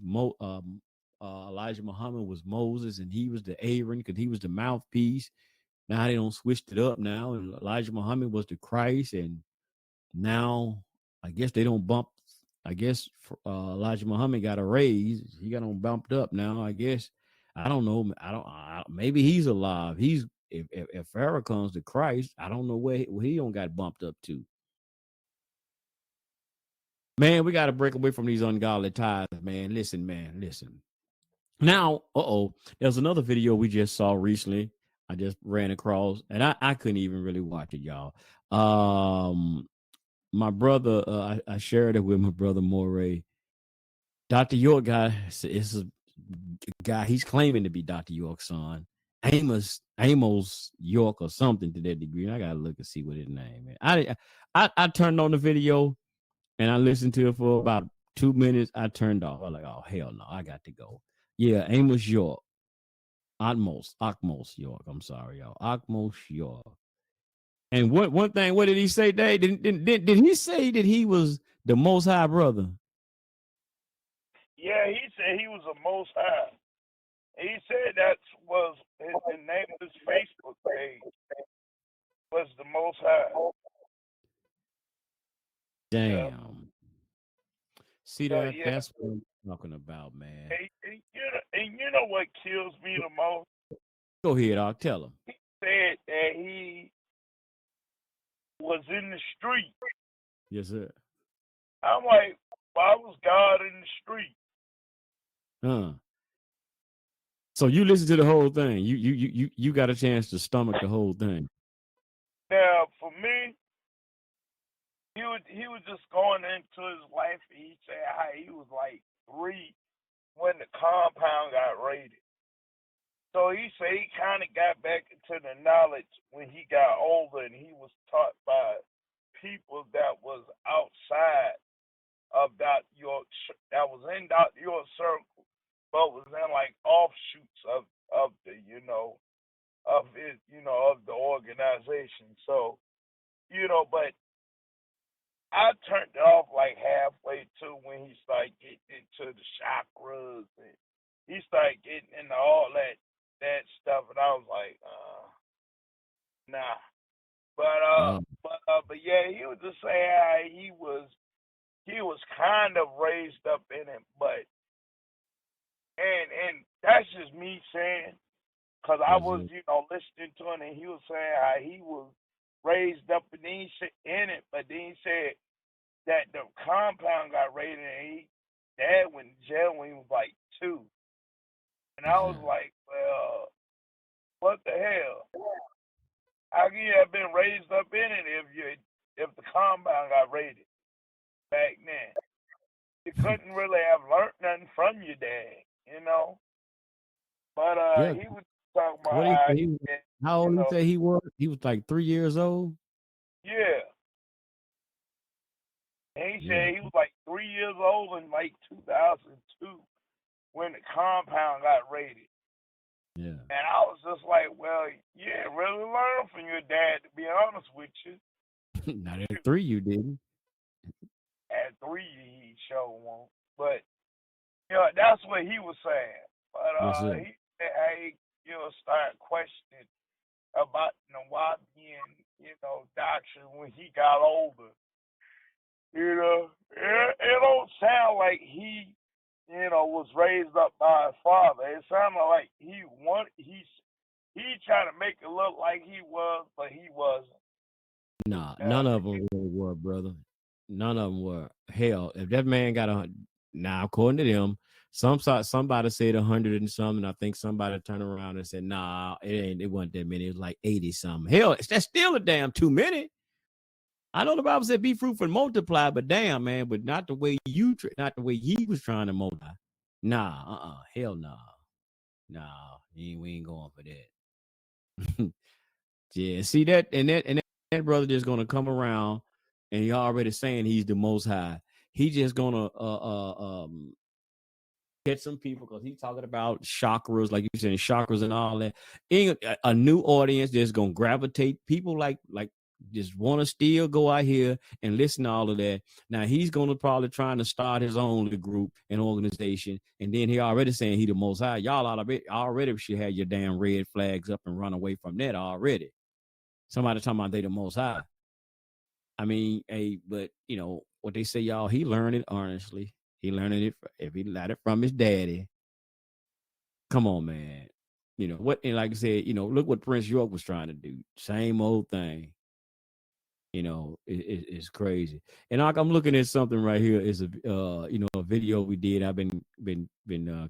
Elijah Muhammad was Moses, and he was the Aaron because he was the mouthpiece. Now they don't switched it up now, and Elijah Muhammad was the Christ, and now I guess they don't bump. I guess Elijah Muhammad got a raise. He got on bumped up now. I guess I don't know. Maybe he's alive. If Farrakhan's the Christ, I don't know where he don't got bumped up to. Man, we got to break away from these ungodly ties, man. Listen, man, listen. Now, there's another video we just saw recently. I just ran across, and I couldn't even really watch it, y'all. My brother, I shared it with my brother Moray. Dr. York guy is a guy. He's claiming to be Dr. York's son, Amos York or something to that degree. I gotta look and see what his name is. I turned on the video and I listened to it for about 2 minutes. I turned off. I was like, oh hell no, I got to go. Yeah, Amos York. Ockmos York. I'm sorry, y'all. Ockmos York. And one thing, what did he say, Dave? Did he say that he was the Most High brother? Yeah, he said he was the Most High. He said that was the name of his Facebook page was the Most High. Damn. Yeah. See that? Yeah. That's what I'm talking about, man. And you know what kills me the most? Go ahead, I'll tell him. He said that he was in the street. Yes, sir. I'm like, why was God in the street? So you listen to the whole thing. You got a chance to stomach the whole thing. Now, for me, he was just going into his life. He said how he was like 3 when the compound got raided. So he said he kind of got back into the knowledge when he got older, and he was taught by people that was outside of Dr. York, that was in Dr. York's circle, but was in like offshoots of the of it of the organization. So but I turned it off like halfway to when he started getting into the chakras, and he started getting into all that stuff, and I was like, nah. But yeah, he was just saying how he was kind of raised up in it, but and that's just me saying, because I was listening to him, and he was saying how he was raised up in it, but then he said that the compound got raided, and dad went to jail when he was like 2. And I was like, well, what the hell? How can you have been raised up in it if the compound got raided back then? You couldn't really have learned nothing from your dad, But he was talking about how old did he say he was? He was like 3 years old? Yeah. And he said he was like 3 years old in like 2002 when the compound got raided. Yeah. And I was just like, well, yeah, really learn from your dad, to be honest with you. Not at 3, you didn't. At 3, he sure won't. But, that's what he was saying. But he said, hey, started questioning about Nawabian, doctrine when he got older. It don't sound like he was raised up by his father. It sounded like he trying to make it look like he was, but he wasn't. Nah, none of them really were, brother. None of them were. Hell, if that man got now according to them, somebody said 100 and something. I think somebody turned around and said, nah, it wasn't that many. It was like 80 something. Hell, that's still a damn too many. I know the Bible said be fruitful and multiply, but damn, man, but not the way not the way he was trying to multiply. Nah, hell no. Nah, we ain't going for that. Yeah, see that, and that brother just gonna come around, and he already saying he's the Most High. He just gonna get some people because he's talking about chakras, like you said, chakras and all that. A new audience that's gonna gravitate people like just want to still go out here and listen to all of that. Now he's gonna probably trying to start his own group and organization, and then he already saying he the Most High. Y'all already should have your damn red flags up and run away from that already. Somebody talking about they the Most High. I mean, but you know what they say, y'all. He learned it honestly. He learned it if he learned it from his daddy. Come on, man. You know what? And like I said, you know, look what Prince York was trying to do. Same old thing. You know, it's crazy. And I'm looking at something right here. Is a a video we did. I've been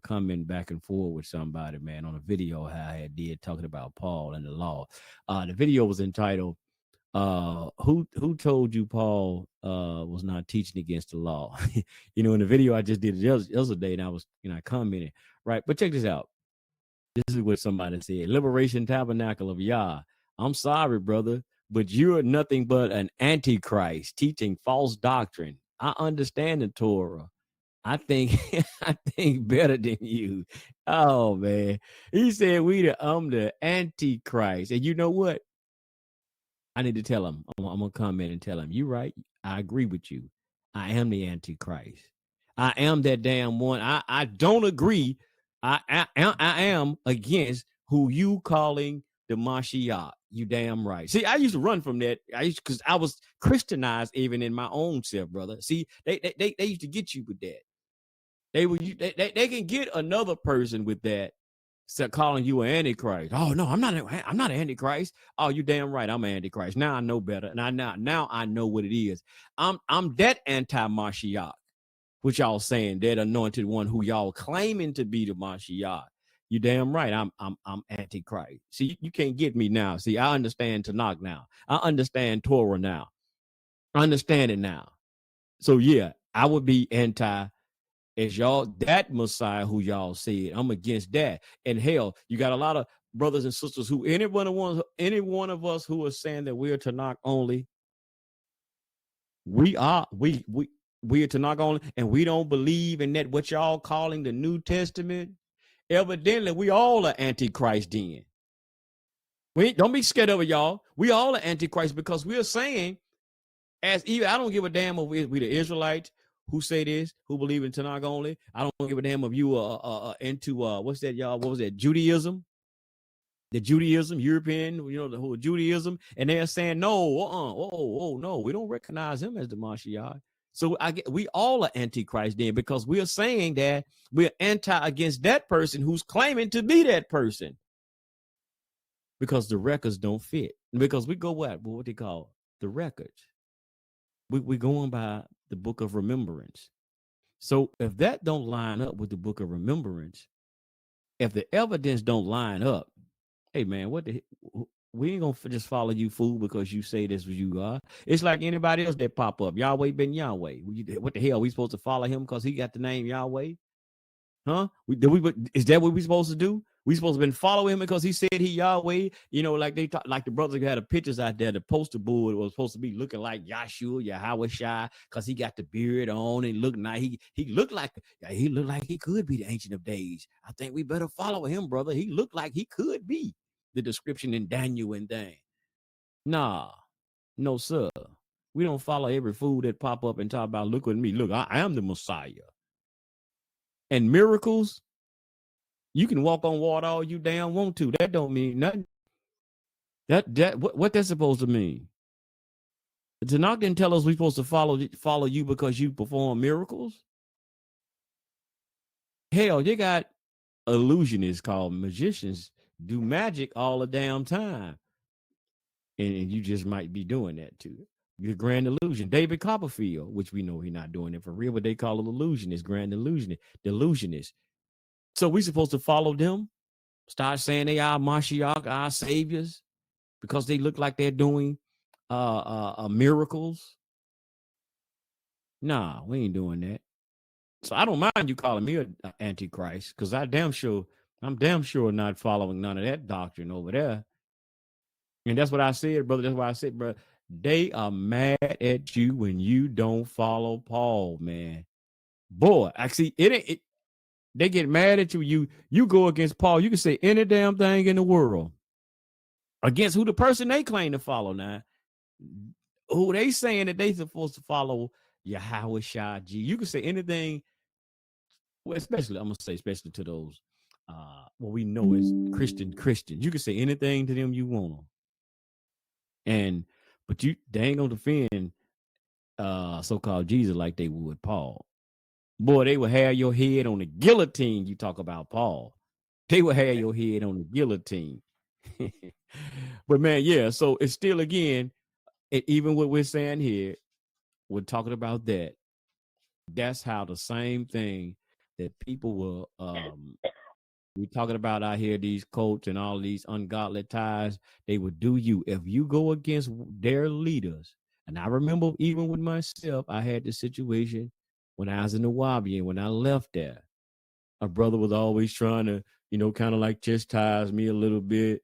coming back and forth with somebody, man, on a video how I did talking about Paul and the law. The video was entitled who told you Paul was not teaching against the law? You know, in the video I just did the other day, and I was, I commented, right? But check this out. This is what somebody said. Liberation Tabernacle of Yah. I'm sorry, brother, but you're nothing but an antichrist teaching false doctrine. I understand the Torah. I think I think better than you. Oh man. He said I'm the antichrist. And you know what? I need to tell him. I'm gonna comment and tell him, you're right. I agree with you. I am the Antichrist. I am that damn one. I don't agree. I am against who you calling the Mashiach. You damn right. See, I used to run from that. Because I was Christianized even in my own self, brother. See, they used to get you with that. They can get another person with that. Calling you an antichrist. Oh no, I'm not an antichrist. Oh, you damn right, I'm an antichrist. Now I know better, and now I know what it is. I'm that anti-Mashiach, which y'all saying, that anointed one who y'all claiming to be the Mashiach. You damn right, I'm antichrist. See, you can't get me now. See, I understand Tanakh now. I understand Torah now. I understand it now. So yeah, I would be anti. As y'all, that Messiah who y'all said, I'm against that. And hell, you got a lot of brothers and sisters who any one of us who are saying that we're Tanakh only. We are Tanakh only, and we don't believe in that what y'all calling the New Testament. Evidently, we all are Antichrist then. Don't be scared of it, y'all. We all are Antichrist because we're saying, I don't give a damn if we the Israelites who say this, who believe in Tanakh only. I don't give a damn if you into what's that, y'all? What was that? Judaism? The Judaism, European, the whole Judaism, and they're saying no, no, we don't recognize him as the Mashiach. So we all are Antichrist then, because we are saying that we're anti against that person who's claiming to be that person, because the records don't fit. Because we go what they call the records. We're going by the book of remembrance. So if that don't line up with the book of remembrance, if the evidence don't line up, hey man, we ain't gonna just follow you, fool, because you say this was you, God. It's like anybody else that pop up. Yahweh been Yahweh. What the hell? We supposed to follow him because he got the name Yahweh? Huh? Is that what we supposed to do? We supposed to been following him because he said he Yahweh. Like they talk, like the brothers who had the pictures out there. The poster board was supposed to be looking like Yahshua, Yahweh Shai, because he got the beard on and looked nice. He looked like he could be the Ancient of Days. I think we better follow him, brother. He looked like he could be the description in Daniel and thing. Nah, no sir. We don't follow every fool that pop up and talk about, look at me. Look, I am the Messiah. And miracles. You can walk on water all you damn want to. That don't mean nothing. What that's supposed to mean? The Tanakh didn't tell us we're supposed to follow you because you perform miracles. Hell, you got illusionists called magicians do magic all the damn time, and you just might be doing that too. The grand illusion. David Copperfield, which we know he's not doing it for real, but they call it illusionist, grand illusionist. So we supposed to follow them? Start saying they are Mashiach, our saviors, because they look like they're doing miracles? Nah, we ain't doing that. So I don't mind you calling me an antichrist, because I'm damn sure not following none of that doctrine over there. And that's what I said, brother. That's why I said, bro, they are mad at you when you don't follow Paul, man. Boy, actually, they get mad at you. You go against Paul. You can say any damn thing in the world against who the person they claim to follow now. Who they saying that they supposed to follow Yahweh Shai G. You can say anything. Well, especially I'm gonna say, especially to those what we know is Christians. You can say anything to them you want, but they ain't gonna defend so-called Jesus like they would Paul. Boy, they will have your head on the guillotine. You talk about Paul. They will have your head on the guillotine. But man, yeah. So it's still again, even what we're saying here, we're talking about that. That's how the same thing that people will we're talking about out here, these cults and all these ungodly ties, they would do you if you go against their leaders. And I remember even with myself, I had this situation when I was in the Wabi, and when I left there, a brother was always trying to, kind of like chastise me a little bit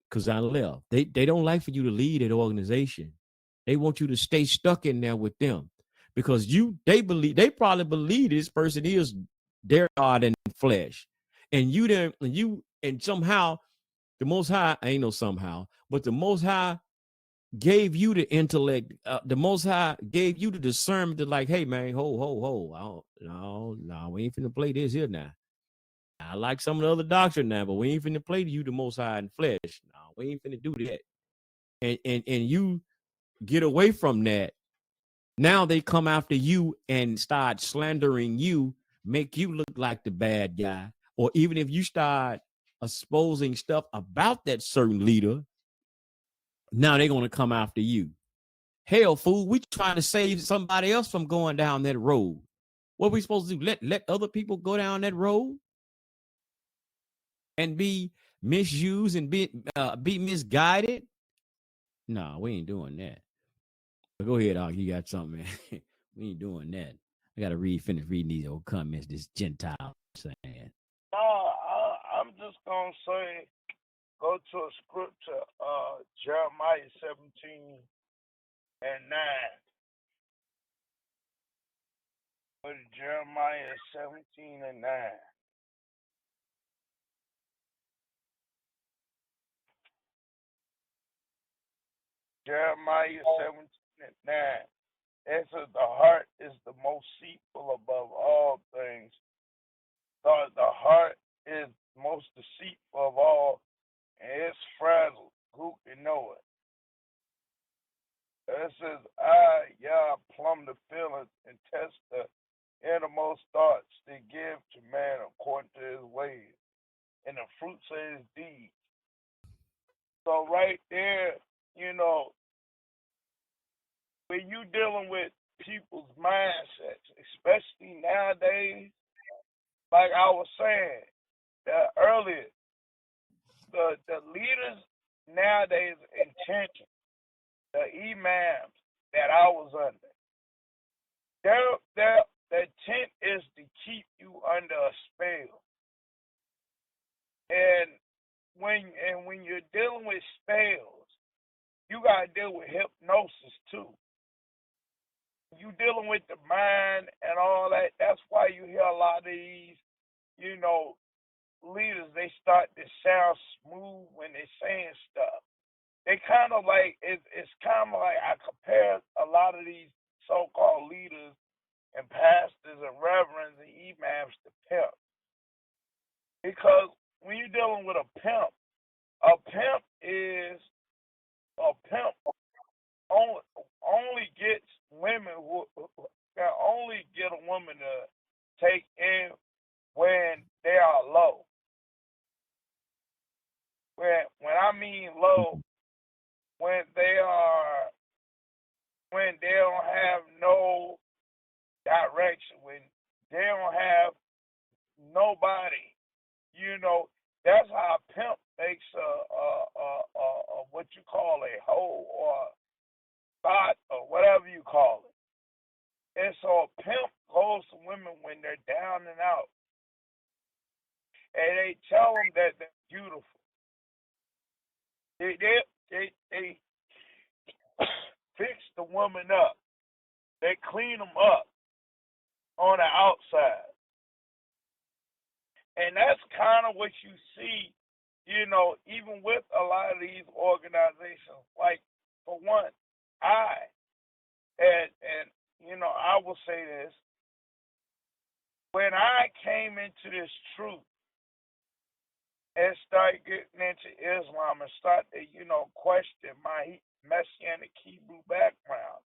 because I left. They don't like for you to lead an organization. They want you to stay stuck in there with them because they probably believe this person is their God in flesh. And and somehow the Most High, ain't no somehow, but the Most High gave you the intellect. The Most High gave you the discernment to like, hey man, ho. No, we ain't finna play this here now. I like some of the other doctrine now, but we ain't finna play to you the Most High in flesh. No, we ain't finna do that. And you get away from that. Now they come after you and start slandering you, make you look like the bad guy. Or even if you start exposing stuff about that certain leader, now they're going to come after you. Hell, fool, we trying to save somebody else from going down that road. What are we supposed to do? Let other people go down that road and be misused and be misguided? No, we ain't doing that. But go ahead, Og. You got something, man. We ain't doing that. I got to finish reading these old comments this Gentile saying. I'm just going to say, go to a scripture, Jeremiah 17 and 9. Go to Jeremiah 17 and 9. Jeremiah 17 and 9. It says, the heart is the most deceitful above all things. So the heart is most deceitful of all, and it's fragile. Who can know it? It says, Yah, plumb the feelings and test the innermost thoughts to give to man according to his ways and the fruits of his deeds. So right there, when you dealing with people's mindsets, especially nowadays, like I was saying earlier, the leaders nowadays intention, the imams that I was under, their intent is to keep you under a spell. And when you're dealing with spells, you gotta deal with hypnosis too. You dealing with the mind and all that. That's why you hear a lot of these, leaders. They start to sound smooth when they're saying stuff. They kind of like it's kind of like I compare a lot of these so-called leaders and pastors and reverends and imams to pimps, because when you're dealing with a pimp is a pimp only gets women who can only get a woman to take in when they are low. When I mean low, when they don't have no direction, when they don't have nobody, that's how a pimp makes a what you call a hoe or a thought or whatever you call it. And so a pimp goes to women when they're down and out, and they tell them that they're beautiful. they fix the woman up. They clean them up on the outside. And that's kind of what you see, even with a lot of these organizations. Like, for one, I will say this. When I came into this truth and started getting into Islam and started to, question my Messianic Hebrew background,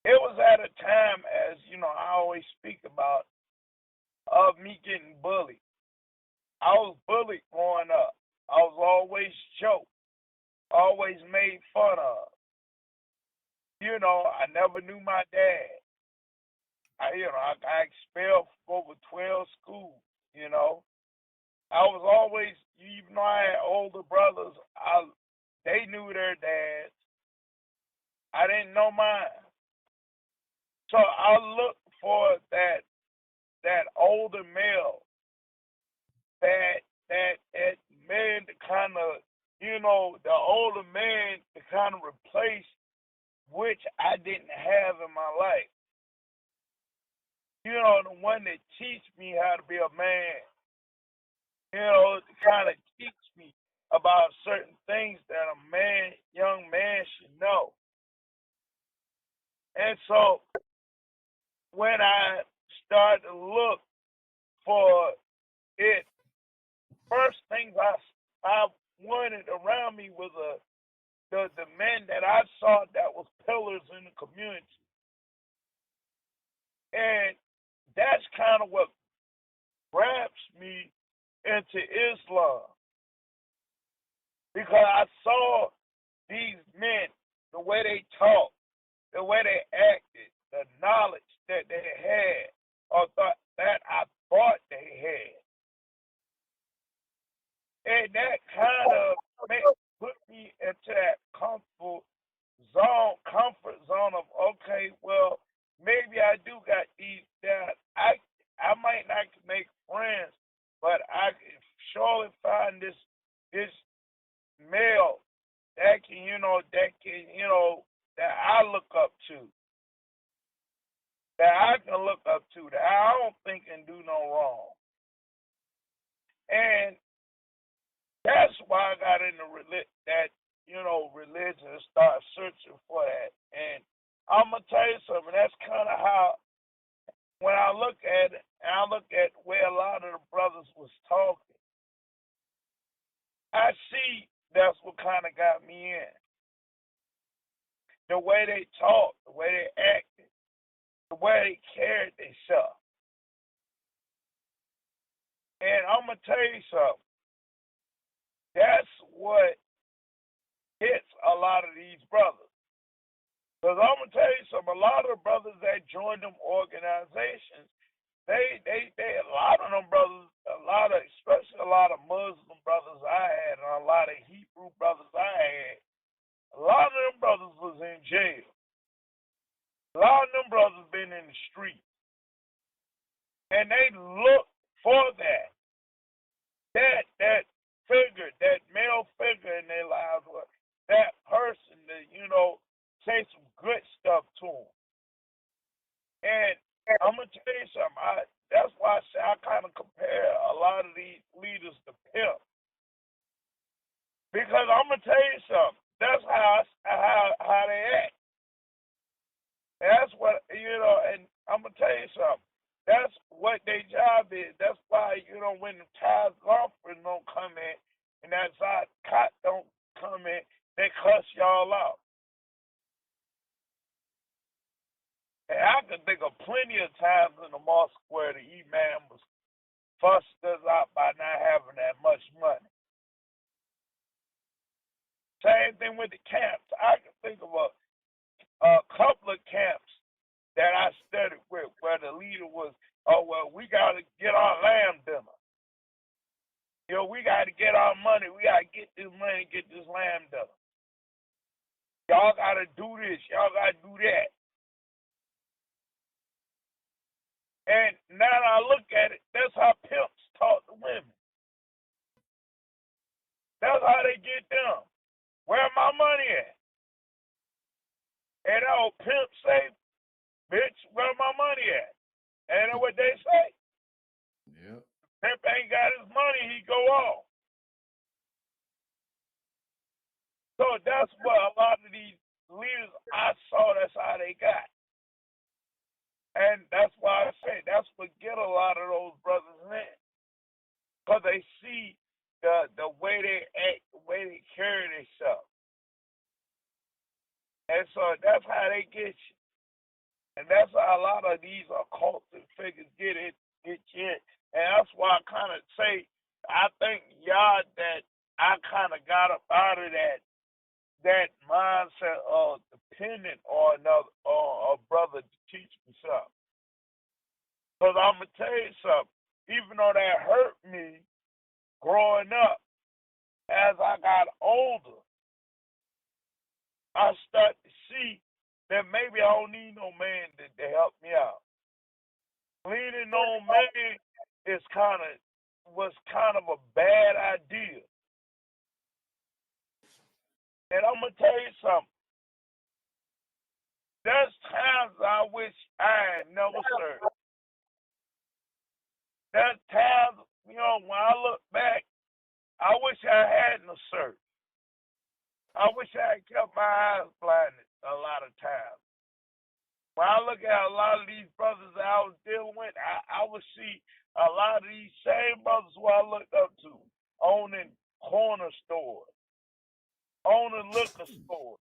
it was at a time, as, I always speak about, of me getting bullied. I was bullied growing up. I was always joked, always made fun of. I never knew my dad. I got expelled from over 12 schools, I was always, even though I had older brothers, they knew their dads. I didn't know mine. So I looked for that older male, that man to kind of, the older man to kind of replace which I didn't have in my life. The one that teach me how to be a man. To kind of teach me about certain things that a young man should know. And so when I started to look for it, first things I wanted around me was the men that I saw that was pillars in the community. And that's kind of what grabs me into Islam. Because I saw these men, the way they talked, the way they acted, the knowledge that they had, or that I thought they had. And that kind of put me into that comfort zone of, okay, well, maybe I do got these that I might not make friends, but I can surely find this male that I look up to, that I can look up to, that I don't think can do no wrong. And that's why I got into religion and started searching for that. And I'm going to tell you something, that's kind of how, when I look at it, and I look at where a lot of the brothers was talking, I see that's what kind of got me in. The way they talked, the way they acted, the way they carried themselves. And I'm going to tell you something. That's what hits a lot of these brothers. Because I'm going to tell you something. A lot of the brothers that joined them organizations, they a lot of them brothers, especially a lot of Muslim brothers I had, and a lot of Hebrew brothers I had, a lot of them brothers was in jail. A lot of them brothers been in the street. And they look for that figure, that male figure in their lives, that person to, say some good stuff to them. And I'm going to tell you something. That's why I say I kind of compare a lot of these leaders to pimp. Because I'm going to tell you something. That's how they act. And that's what, and I'm going to tell you something. That's what their job is. That's why, when the tithes offering don't come in and that zakat don't come in, they cuss y'all out. And I can think of plenty of times in the mosque where the imam was fussed us out by not having that much money. Same thing with the camps. I can think of a couple of camps that I studied with where the leader was, we got to get our lamb dinner. We got to get our money. We got to get this money, get this lamb dinner. Y'all got to do this. Y'all got to do that. And now that I look at it, that's how pimps talk to women. That's how they get them. Where my money at? And old pimp say, bitch, where my money at? And that's what they say. Yep. Pimp ain't got his money, he go off. So that's what a lot of these leaders I saw, that's how they got. And that's why I say that's what get a lot of those brothers in. Because they see the way they act, the way they carry themselves. And so that's how they get you. And that's how a lot of these occultic figures get you in. And that's why I kind of say, I think y'all that I kind of got up out of that mindset of dependent on a brother to teach me something. Because I'm going to tell you something, even though that hurt me growing up, as I got older, I start to see that maybe I don't need no man to help me out. Leaning on man was kind of a bad idea. And I'm going to tell you something. There's times I wish I had never served. There's times, when I look back, I wish I hadn't served. I wish I had kept my eyes blinded a lot of times. When I look at a lot of these brothers that I was dealing with, I would see a lot of these same brothers who I looked up to owning corner stores, owning liquor stores,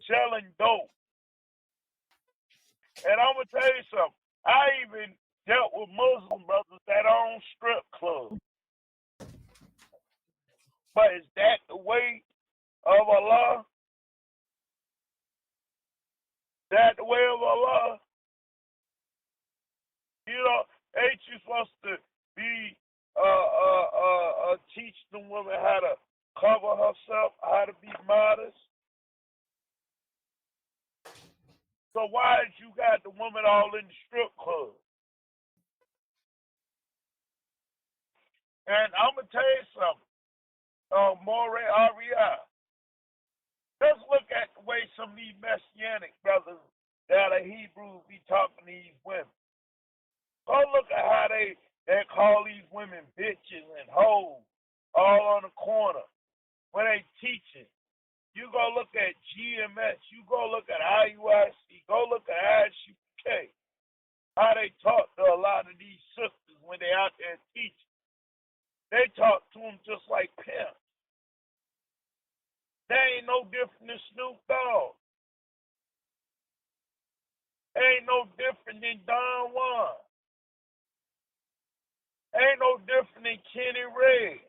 selling dope. And I'm going to tell you something. I even dealt with Muslim brothers that own strip clubs. But is that the way of Allah? That the way of Allah? Ain't you supposed to be teach the woman how to cover herself, how to be modest? So why did you got the woman all in the strip club? And I'm gonna tell you something, More Aria. Let's look at the way some of these Messianic brothers that are Hebrews be talking to these women. Go look at how they call these women bitches and hoes all on the corner when they teaching. You go look at GMS, you go look at IUIC, go look at ISUK, how they talk to a lot of these sisters when they out there teaching. They talk to them just like pimps. They ain't no different than Snoop Dogg. They ain't no different than Don Juan. Ain't no different than Kenny Ray.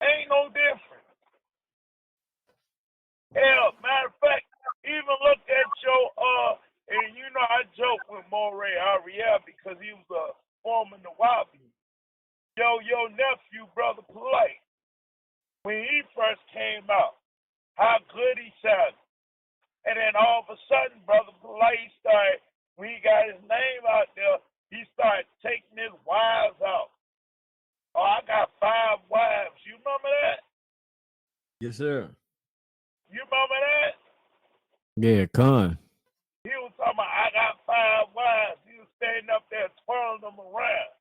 Ain't no different. Hell, matter of fact, even look at your and I joke with Moray Ariel because he was a former Nawabi. Your nephew, Brother Polite, when he first came out, how good he sounded. And then all of a sudden, Brother Polite started, when he got his name out there, he started taking his wives out. Oh, I got 5 wives. You remember that? Yes, sir. You remember that? Yeah, Con. He was talking about, I got 5 wives. He was standing up there twirling them around.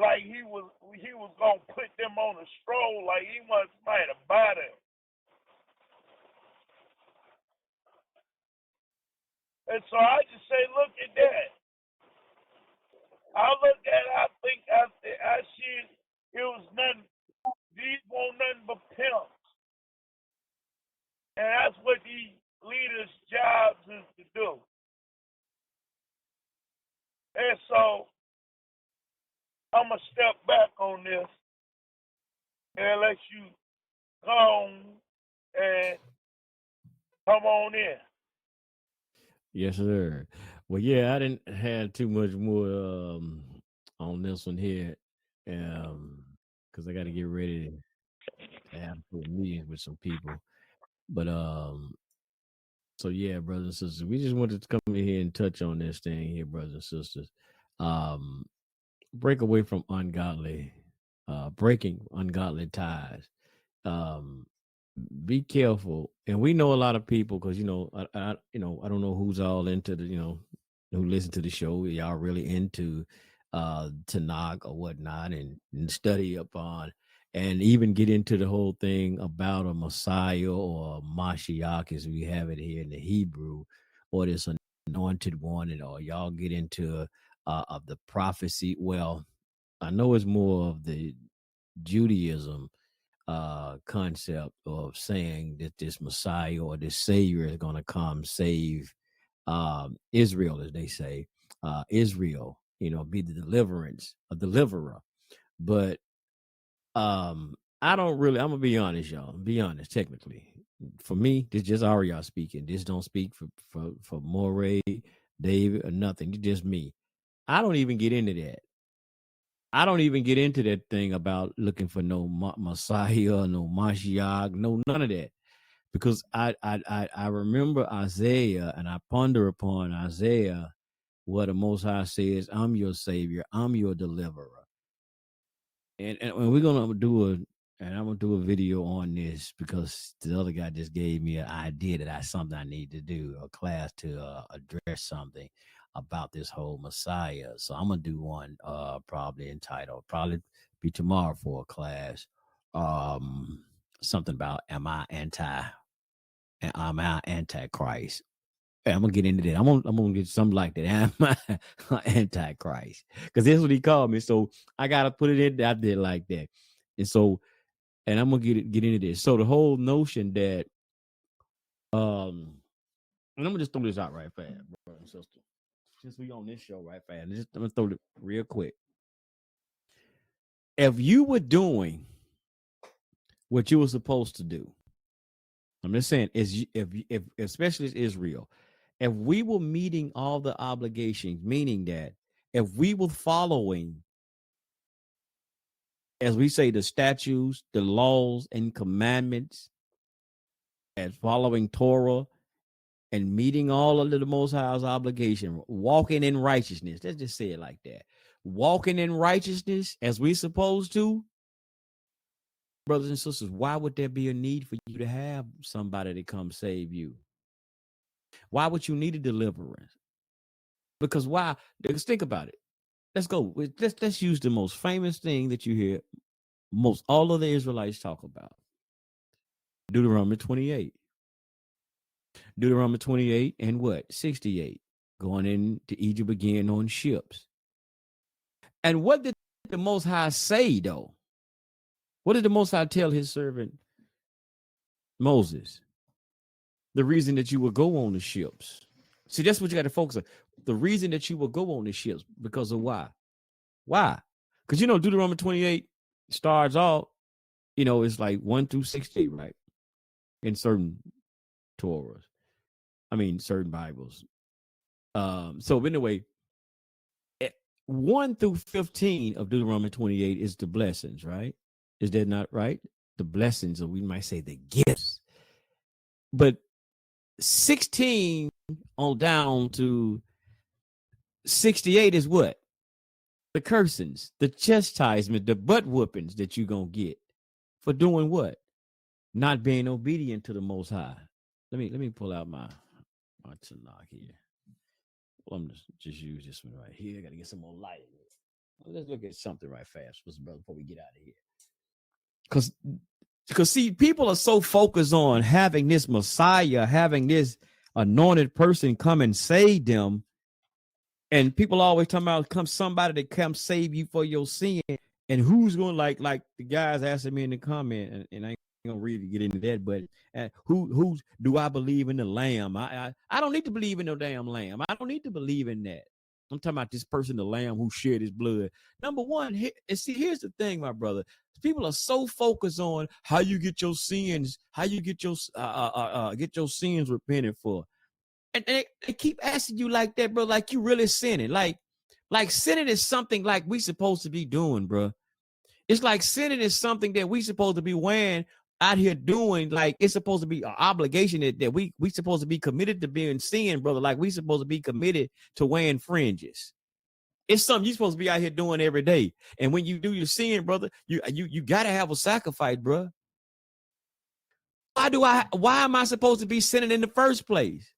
Like he was gonna put them on a stroll, like he wants somebody to buy them. And so I just say, look at that. I look at it, I think I see it was nothing. These weren't nothing but pimps, and that's what these leaders' jobs is to do. And so I'm gonna step back on this and let you go and come on in. Yes, sir. Well, yeah, I didn't have too much more on this one here, because I got to get ready to have a meeting with some people. But so yeah, brothers and sisters, we just wanted to come in here and touch on this thing here, brothers and sisters. Break away from ungodly breaking ungodly ties. Be careful, and we know a lot of people because I don't know who's all into the who listen to the show. Y'all really into Tanakh or whatnot, and study upon, and even get into the whole thing about a Messiah or a Mashiach, as we have it here in the Hebrew, or this anointed one, or y'all get into of the prophecy. Well, I know it's more of the Judaism concept of saying that this Messiah or this Savior is going to come save Israel, as they say, Israel, be the deliverer. But I don't really, I'm gonna be honest, y'all. Be honest, technically. For me, this just Ariel speaking. This don't speak for Moray, David, or nothing. It's just me. I don't even get into that. I don't even get into that thing about looking for no Messiah, no Mashiach, no none of that, because I remember Isaiah, and I ponder upon Isaiah, what the Most High says: "I'm your Savior, I'm your deliverer." And we're gonna do I'm gonna do a video on this because the other guy just gave me an idea that that's something I need to do, a class to address something about this whole Messiah. So I'm gonna do one probably be tomorrow for a class. Something about am I antichrist? I'm gonna get into that. I'm gonna get something like that. Am I antichrist? Because that's what he called me. So I gotta put it in out there like that. And I'm gonna get into this. So the whole notion that and I'm gonna just throw this out right fast, brother and sister. Since we on this show right fast, I'm gonna throw it real quick. If you were doing what you were supposed to do, I'm just saying, if especially as Israel, if we were meeting all the obligations, meaning that if we were following, as we say, the statutes, the laws, and commandments, as following Torah and meeting all of the Most High's obligation, walking in righteousness. Let's just say it like that. Walking in righteousness as we supposed to, brothers and sisters, why would there be a need for you to have somebody to come save you? Why would you need a deliverance? Because why? Because think about it. Let's go. Let's use the most famous thing that you hear most all of the Israelites talk about. Deuteronomy 28. Deuteronomy 28 and what? 68. Going into Egypt again on ships. And what did the Most High say, though? What did the Most High tell his servant Moses? The reason that you will go on the ships. See, that's what you got to focus on. The reason that you will go on the ships, because of why? Why? Because Deuteronomy 28 starts off, it's like 1 through 68, right? In certain Torahs. I mean, certain Bibles. So anyway, 1 through 15 of Deuteronomy 28 is the blessings, right? Is that not right? The blessings, or we might say the gifts. But 16 on down to 68 is what? The cursings, the chastisement, the butt whoopings that you're going to get for doing what? Not being obedient to the Most High. Let me pull out my Tanakh here. Well, I'm just use this one right here. I got to get some more light in it. Let's look at something right fast, brother, before we get out of here. Because see, people are so focused on having this Messiah, having this anointed person come and save them. And people always talking about somebody that come save you for your sin. And who's going to like the guys asking me in the comment, and I ain't gonna really get into that, but who do I believe in the lamb? I don't need to believe in no damn lamb. I don't need to believe in that. I'm talking about this person, the lamb who shed his blood. Number one, here's the thing, my brother. People are so focused on how you get your sins, how you get your sins repented for. And they keep asking you like that, bro, like you really sinning. Like sinning is something like we supposed to be doing, bro. It's like sinning is something that we supposed to be wearing out here doing. Like it's supposed to be an obligation that we supposed to be committed to being sin, brother. Like we supposed to be committed to wearing fringes. It's something you're supposed to be out here doing every day. And when you do your sin, brother, you got to have a sacrifice, bro. Why am I supposed to be sinning in the first place?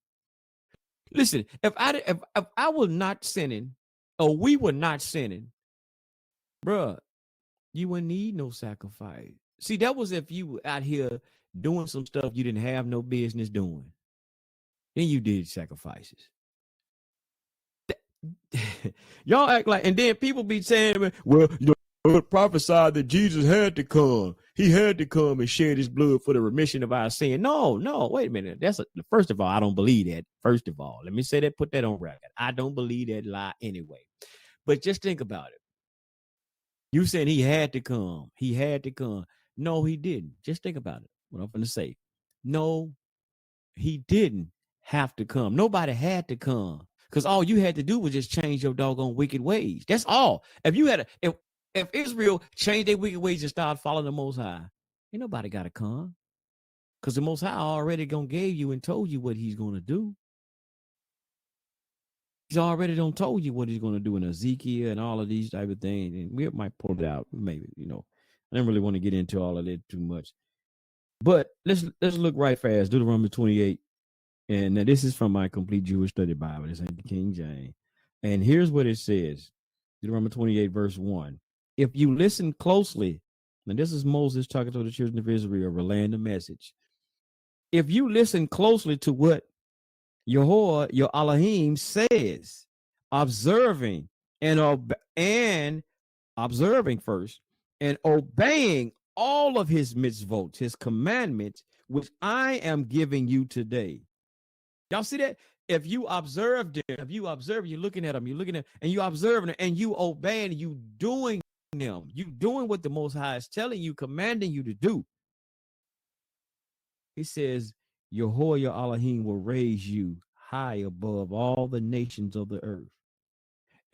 Listen, if I was not sinning, or we were not sinning, bro, you wouldn't need no sacrifice. See, that was if you were out here doing some stuff you didn't have no business doing. Then you did sacrifices. Y'all act like, and then people be saying, well, you know, prophesied that Jesus had to come. He had to come and shed his blood for the remission of our sin. No, wait a minute. First of all, I don't believe that. First of all, let me say that, put that on record. I don't believe that lie anyway. But just think about it. You said he had to come. He had to come. No, he didn't. Just think about it. What I'm going to say. No, he didn't have to come. Nobody had to come. Because all you had to do was just change your doggone wicked ways. That's all. If you had if Israel changed their wicked ways and started following the Most High, ain't nobody got to come. Because the Most High already gonna gave you and told you what he's gonna do. He's already done told you what he's gonna do in Ezekiel and all of these type of things. And we might pull it out, maybe, you know. I don't really want to get into all of that too much. But let's look right fast. Deuteronomy 28. And this is from my complete Jewish study Bible. This ain't the King James. And here's what it says. Deuteronomy 28, verse 1. If you listen closely, and this is Moses talking to the children of Israel, relaying the message. If you listen closely to what Yehovah, your Elohim, says, observing and observing first, and obeying all of his mitzvot, his commandments, which I am giving you today. Y'all see that? If you observe them, you're looking at them, and you observing them, and you obeying, you doing them, you doing what the Most High is telling you, commanding you to do. He says, Yehovah, your Elohim, will raise you high above all the nations of the earth,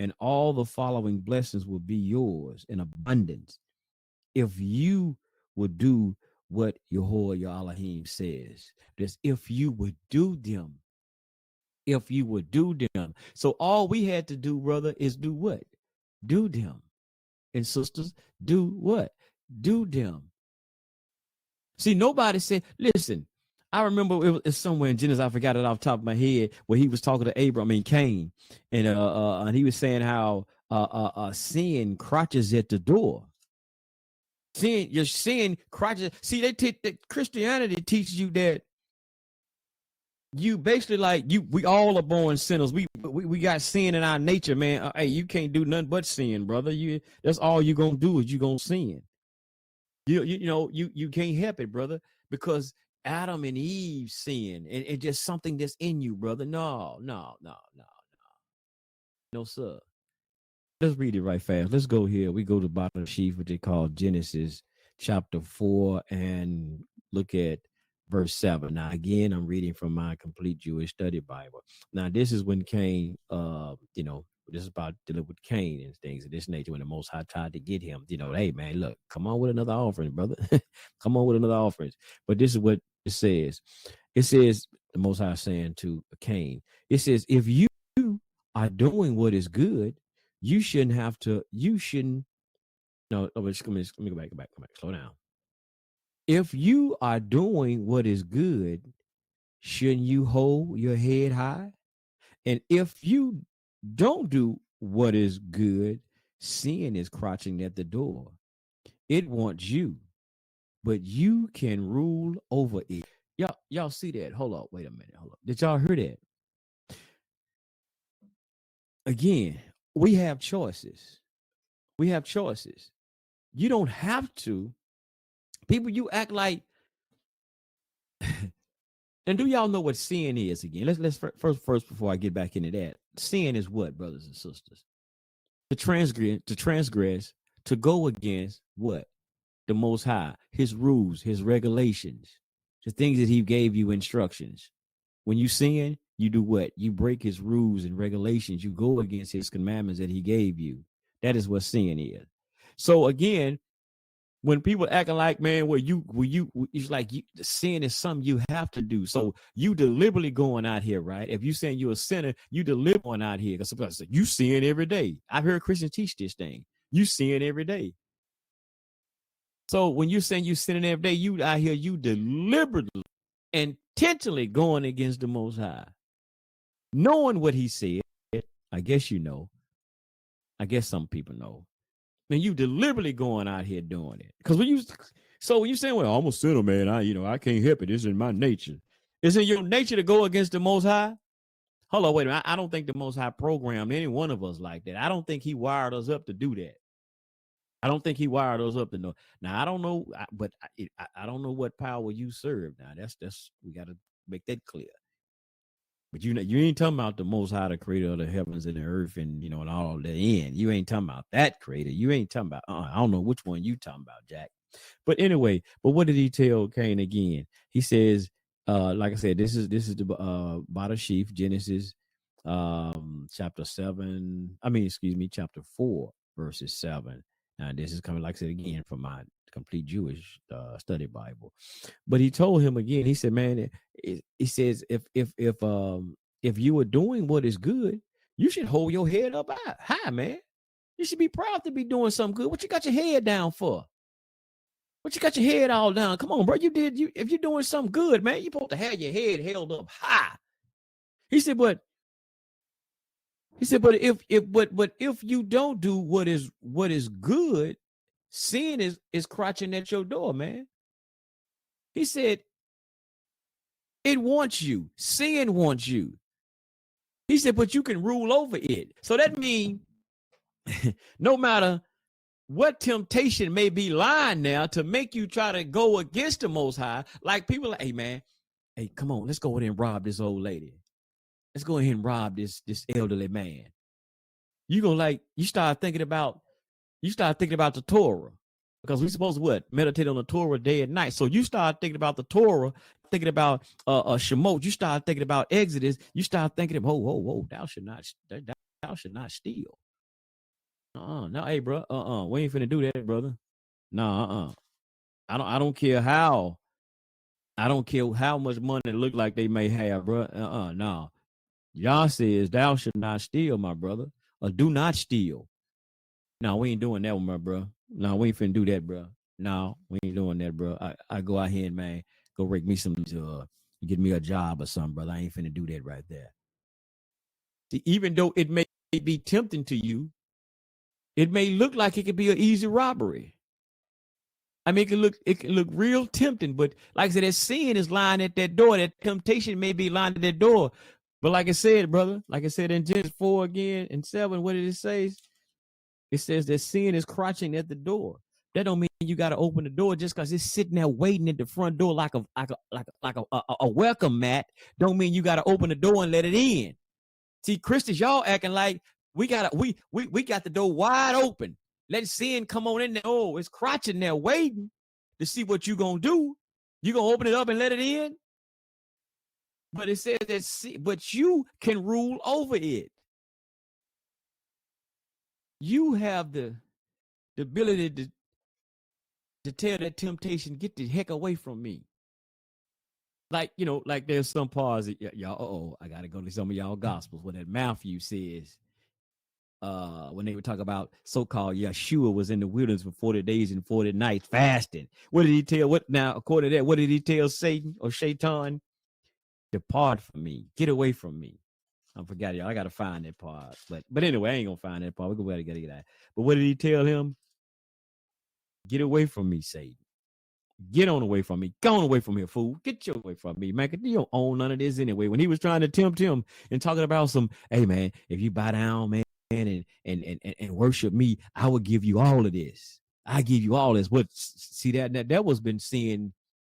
and all the following blessings will be yours in abundance if you would do what Yehovah, your Elohim, says. That's if you would do them. If you would do them. So all we had to do, brother, is do what? Do them. And sisters, do what? Do them. See, nobody said, listen, I remember it was somewhere in Genesis, I forgot it off the top of my head, where he was talking to Cain, and he was saying how sin crouches at the door. Your sin crouches. See, Christianity teaches you that you basically we all are born sinners. We got sin in our nature, man. Hey, you can't do nothing but sin, brother. That's all you're gonna do is you're gonna sin. You can't help it, brother, because Adam and Eve sinned, and it's just something that's in you, brother. No, sir. Let's read it right fast. Let's go here. We go to the bottom of the sheet, what they call Genesis chapter 4, and look at verse 7. Now, again, I'm reading from my complete Jewish study Bible. Now, this is when Cain, this is about dealing with Cain and things of this nature when the Most High tried to get him. Hey, man, look, come on with another offering, brother. Come on with another offering. But this is what it says. It says, the Most High saying to Cain, it says, if you are doing what is good, let me go back, slow down. If you are doing what is good, shouldn't you hold your head high? And if you don't do what is good, sin is crouching at the door. It wants you, but you can rule over it. Y'all see that? Hold up, wait a minute, hold up. Did y'all hear that? Again, we have choices. You don't have to. People, you act like. And do y'all know what sin is again? Let's first before I get back into that. Sin is what, brothers and sisters? To transgress, to go against what? The Most High, his rules, his regulations, the things that he gave you instructions. When you sin, you do what? You break his rules and regulations. You go against his commandments that he gave you. That is what sin is. So again, when people acting like, man, it's like sin is something you have to do. So you deliberately going out here, right? If you saying you're a sinner, you deliberately going out here because somebody said you sin every day. I've heard Christians teach this thing. You sin every day. So when you saying you sinning every day, you out here, you deliberately, intentionally going against the Most High, knowing what He said. I guess you know. I guess some people know. And you deliberately going out here doing it. Because when you say, well, I'm a sinner, man, I can't help it. It's in my nature. Is it your nature to go against the Most High? Hold on, wait a minute. I don't think the Most High programmed any one of us like that. I don't think He wired us up to do that. I don't think He wired us up to know. Now, I don't know, but I don't know what power you serve. Now, that's we got to make that clear. But you ain't talking about the Most High, the creator of the heavens and the earth, and and all the end. You ain't talking about that creator. You ain't talking about. I don't know which one you talking about, Jack. But anyway, what did He tell Cain again? He says, like I said, this is the bottle sheaf, Genesis, chapter 4, verses 7. Now this is coming, like I said again, from my complete Jewish study Bible. But he told him again. He said, "Man, he says if you are doing what is good, you should hold your head up high, man. You should be proud to be doing something good. What you got your head down for? What you got your head all down? Come on, bro. If you're doing something good, man, you're supposed to have your head held up high." He said, but if you don't do what is good, sin is crouching at your door, man. He said, it wants you. Sin wants you. He said, but you can rule over it. So that means no matter what temptation may be lying now to make you try to go against the Most High, like people like, hey, man, hey, come on, let's go ahead and rob this old lady. Let's go ahead and rob this elderly man. You start thinking about the Torah, because we're supposed to meditate on the Torah day and night. So you start thinking about the Torah, thinking about Shemot. You start thinking about Exodus. You start thinking of whoa, thou should not steal. No, hey, bro, we ain't finna do that, brother. No, I don't care how much money it look like they may have, bro. No. Yah says, thou should not steal, my brother, or do not steal. No, we ain't doing that one, my bro. No, we ain't finna do that, bro. No, we ain't doing that, bro. I go out here and, man, go rake me some, get me a job or something, brother. I ain't finna do that right there. See, even though it may be tempting to you, it may look like it could be an easy robbery. I mean, it can look real tempting, but like I said, that sin is lying at that door. That temptation may be lying at that door. But like I said, brother, like I said in Genesis 4 again and 7, what did it say? It says that sin is crouching at the door. That don't mean you got to open the door just because it's sitting there waiting at the front door like a welcome mat. Don't mean you got to open the door and let it in. See, Christians, y'all acting like we got the door wide open. Let sin come on in there. Oh, it's crouching there waiting to see what you gonna do. You gonna open it up and let it in? But it says that, but you can rule over it. You have the ability to tell that temptation, get the heck away from me. Like, like there's some parts, y'all, I got to go to some of y'all gospels where that Matthew says, when they were talking about so-called Yeshua was in the wilderness for 40 days and 40 nights fasting. What did he tell? According to that, what did he tell Satan or Shaitan? Depart from me. Get away from me. I forgot, y'all. I got to find that part. But anyway, I ain't going to find that part. We're going to get that. But what did he tell him? Get away from me, Satan. Get on away from me. Go on away from here, fool. Get your away from me, man. You don't own none of this anyway. When he was trying to tempt him and talking about some, hey, man, if you bow down, man, and worship me, I will give you all of this. I give you all this. What? See that was been seeing.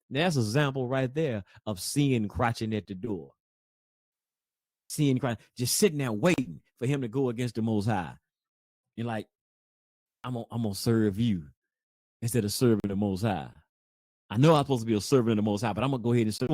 That's an example right there of sin crouching at the door. Sin crouching, just sitting there waiting for him to go against the Most High. You're like, I'm gonna serve you instead of serving the Most High. I know I'm supposed to be a servant of the Most High, but I'm gonna go ahead and serve.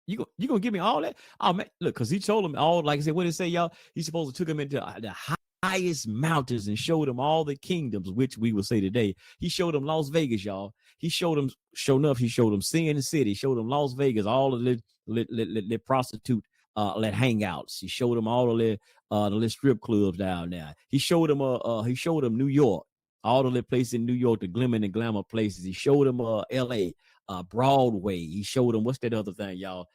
You gonna give me all that? Oh man, look, because he told him all. Like I said, what did it say, y'all? He's supposed to took him into the high highest mountains and showed them all the kingdoms, which we will say today. He showed them Las Vegas, y'all. He showed them, sure enough, he showed them Sin City, showed them Las Vegas, all of the prostitute let hangouts. He showed them all of the little strip clubs down there. He showed them New York, all of the places in New York, the glimmer and glamour places. He showed them LA, Broadway. He showed them, what's that other thing, y'all?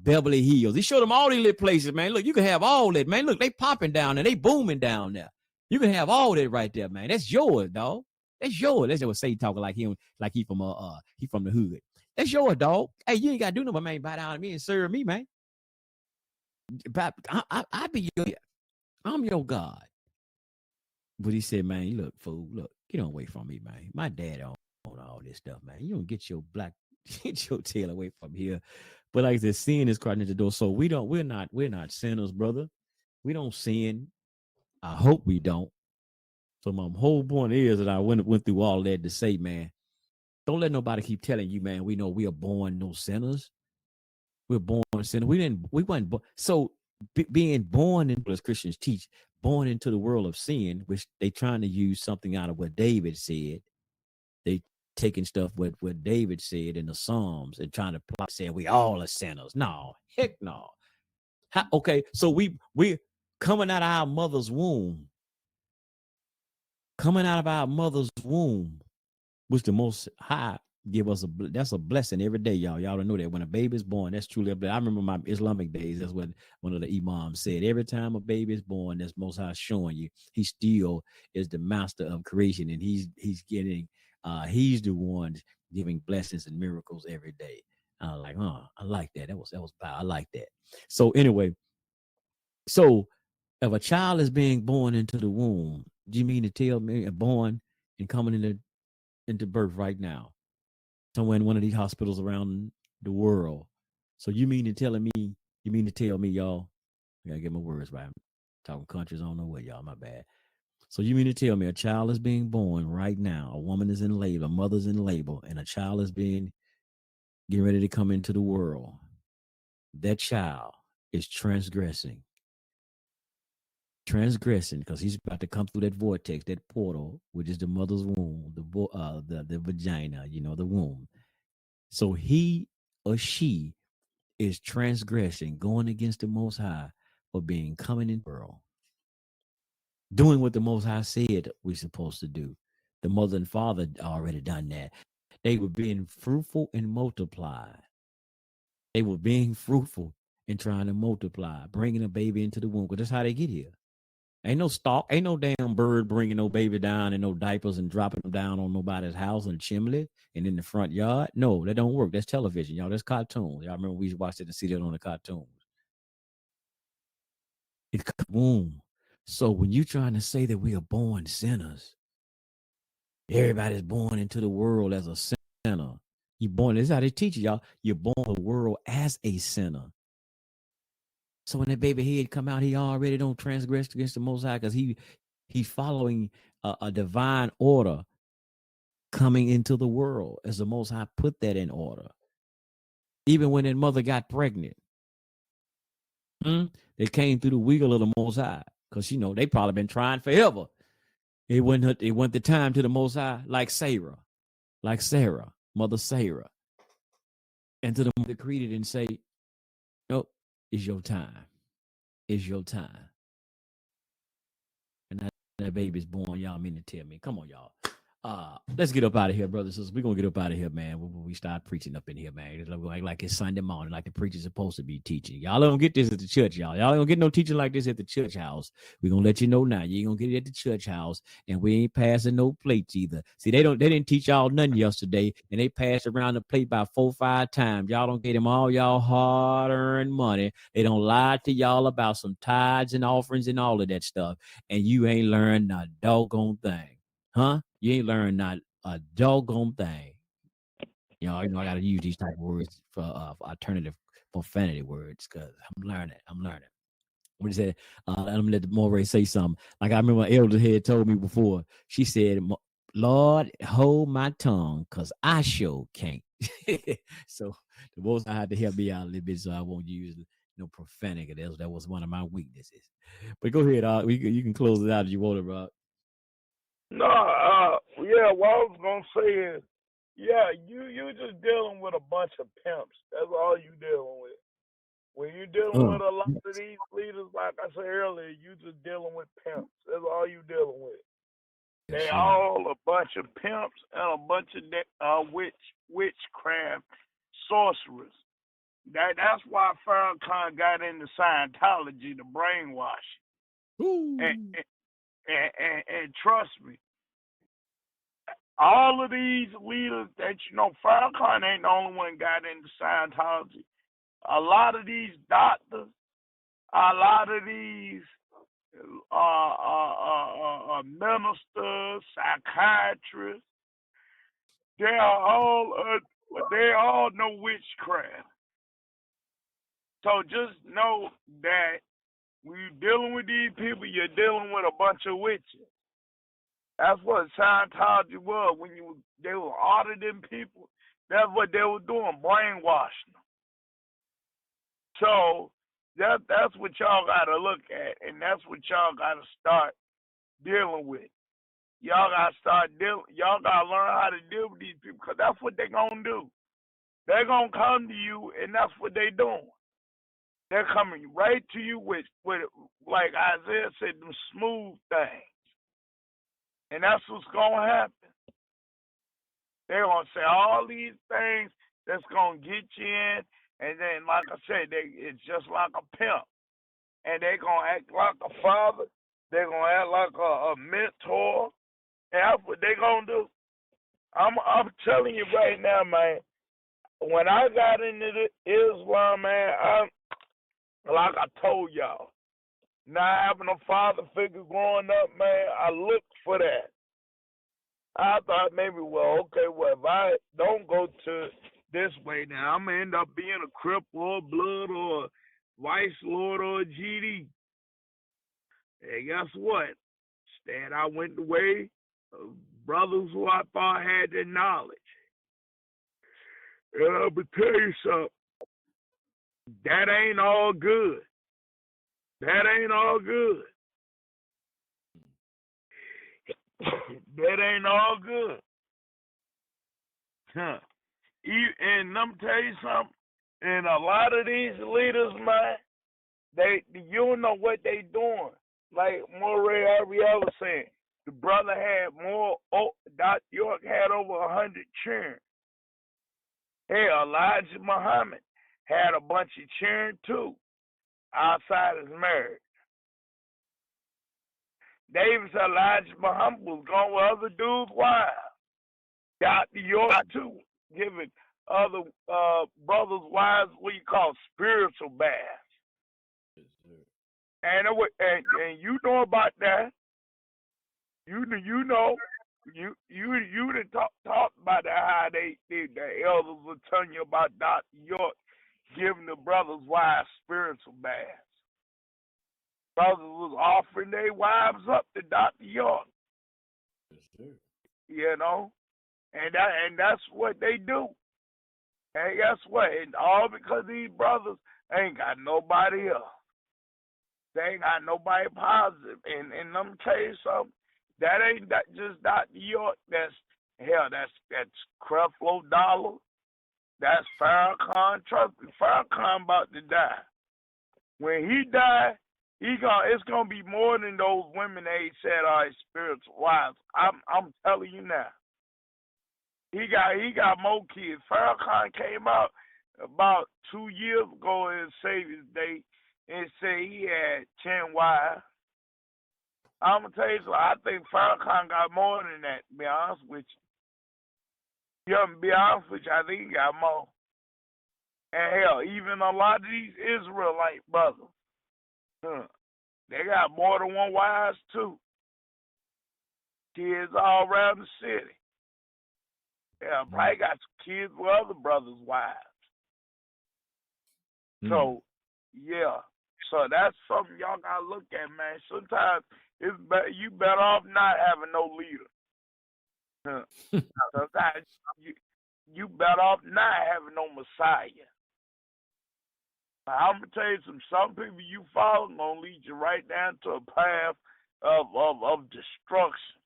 Beverly Hills. He showed them all these little places, man. Look, you can have all that, man. Look, they popping down there. They booming down there. You can have all that right there, man. That's yours, dog. That's yours. That's what Satan talking like him, like he from the hood. That's yours, dog. Hey, you ain't got to do nothing, man. Bow down to me and serve me, man. I be your, I'm your God. But he said, man, look, fool, look, get away from me, man. My dad on all this stuff, man. You don't get your tail away from here. But like I said, sin is crouching at the door. So we're not sinners, brother. We don't sin. I hope we don't. So my whole point is that I went through all that to say, man, don't let nobody keep telling you, man, we know we are born no sinners. We're born sinners. We weren't born. So being born into, as Christians teach, born into the world of sin, which they trying to use something out of what David said. They taking stuff what David said in the Psalms and trying to say we all are sinners. No, heck no. Okay, so we coming out of our mother's womb. Coming out of our mother's womb, which the Most High give us that's a blessing every day, y'all. Y'all don't know that when a baby is born, that's truly a blessing. I remember my Islamic days. That's what one of the imams said. Every time a baby is born, that's Most High showing you he still is the master of creation, and he's getting he's the one giving blessings and miracles every day. I was like, I like that. That was bad. I like that. So anyway, so if a child is being born into the womb, do you mean to tell me born and coming into birth right now, somewhere in one of these hospitals around the world? So you mean to tell me, y'all? I gotta get my words right. I'm talking countries, I don't know what, y'all. My bad. So you mean to tell me a child is being born right now? A woman is in labor, a mother's in labor, and a child is getting ready to come into the world. That child is transgressing because he's about to come through that vortex, that portal, which is the mother's womb, the vagina, the womb. So he or she is transgressing, going against the Most High for coming in the world, doing what the Most High said we're supposed to do. The mother and father already done that. They were being fruitful and multiply. They were being fruitful and trying to multiply, bringing a baby into the womb, because that's how they get here. Ain't no damn bird bringing no baby down in no diapers and dropping them down on nobody's house and chimney and in the front yard. No, that don't work. That's television, y'all. That's cartoons. Y'all remember we used to watch it and see that on the cartoons. It's womb. So when you trying to say that we are born sinners, everybody's born into the world as a sinner. You born. This is how they teach you, y'all. You're born in the world as a sinner. So when that baby head come out, he already don't transgress against the Most High because he's following a divine order coming into the world as the Most High put that in order. Even when that mother got pregnant, they came through the wiggle of the Most High because they probably been trying forever. It went the time to the Most High like Sarah, Mother Sarah, and to the decreed it and say, "Nope, it's your time. It's your time." And that baby's born. Y'all mean to tell me? Come on, y'all. Let's get up out of here, brothers and sisters. We're gonna get up out of here, man. When we start preaching up in here, man. It's like it's Sunday morning, like the preacher's supposed to be teaching. Y'all don't get this at the church, y'all. Y'all don't get no teaching like this at the church house. We're gonna let you know now. You ain't gonna get it at the church house, and we ain't passing no plates either. See, they didn't teach y'all nothing yesterday, and they passed around the plate about 4-5 times. Y'all don't get them all y'all hard-earned money. They don't lie to y'all about some tithes and offerings and all of that stuff, and you ain't learned a doggone thing. Huh? You ain't learned not a doggone thing. I got to use these type of words for alternative profanity words because I'm learning. What is that? I'm gonna let the Moray say something. Like I remember my elder had told me before. She said, "Lord, hold my tongue, cause I sure can't." So the most I had to help me out a little bit, so I won't use no profanity. That was one of my weaknesses. But go ahead, you can close it out if you want it, Rob. No, yeah, what I was gonna say is, yeah, you just dealing with a bunch of pimps. That's all you dealing with. When you're dealing with a lot of these leaders, like I said earlier, you just dealing with pimps. That's all you dealing with. They all a bunch of pimps and a bunch of witchcraft sorcerers. That's why Farrakhan got into Scientology, the brainwash. And trust me, all of these leaders that Farrakhan ain't the only one got into Scientology. A lot of these doctors, a lot of these ministers, psychiatrists, they all know witchcraft. So just know that when you're dealing with these people, you're dealing with a bunch of witches. That's what Scientology was. When they were auditing people, that's what they were doing, brainwashing them. So that's what y'all got to look at, and that's what y'all got to start dealing with. Y'all got to learn how to deal with these people, because that's what they're going to do. They're going to come to you, and that's what they're doing. They're coming right to you with like Isaiah said, them smooth things. And that's what's going to happen. They're going to say all these things that's going to get you in, and then, like I said, it's just like a pimp. And they're going to act like a father. They're going to act like a mentor. And that's what they're going to do. I'm telling you right now, man, when I got into Islam, man, like I told y'all, not having a father figure growing up, man, I looked for that. I thought maybe, if I don't go to this way now, I'm going to end up being a Crip or Blood or Vice Lord or a GD. And guess what? Instead, I went the way of brothers who I thought had the knowledge. And I'm going to tell you something. That ain't all good. That ain't all good. That ain't all good. Huh. And let me tell you something. And a lot of these leaders, man, you don't know what they doing. Like Moray Ariel was saying, the brother had more. Dr. York had over 100 children. Hey, Elijah Muhammad had a bunch of children too, outside his marriage. David's Elijah Muhammad was going with other dudes' wives. Dr. York too, giving other brothers' wives what you call spiritual baths. And you know about that. You know. You done talked about that, how the elders were telling you about Dr. York giving the brothers' wives spiritual baths. Brothers was offering their wives up to Dr. York. You know? And that's what they do. And guess what? And all because these brothers ain't got nobody else. They ain't got nobody positive. And let me tell you something. That ain't just Dr. York. That's Creflo Dollar. That's Farrakhan. Trust me, Farrakhan about to die. When he die, it's gonna be more than those women they said are his spiritual wives. I'm telling you now. He got more kids. Farrakhan came out about 2 years ago in Savior's Day and said he had 10 wives. I'm gonna tell you something. I think Farrakhan got more than that. To be honest with you. Yeah, to be honest with you, I think he got more. And hell, even a lot of these Israelite brothers, they got more than one wives too. Kids all around the city. Yeah, probably got some kids with other brothers' wives. So, yeah. So that's something y'all gotta look at, man. Sometimes you better off not having no leader. Sometimes you better off not having no Messiah. I'm gonna tell you some people you follow gonna lead you right down to a path of destruction.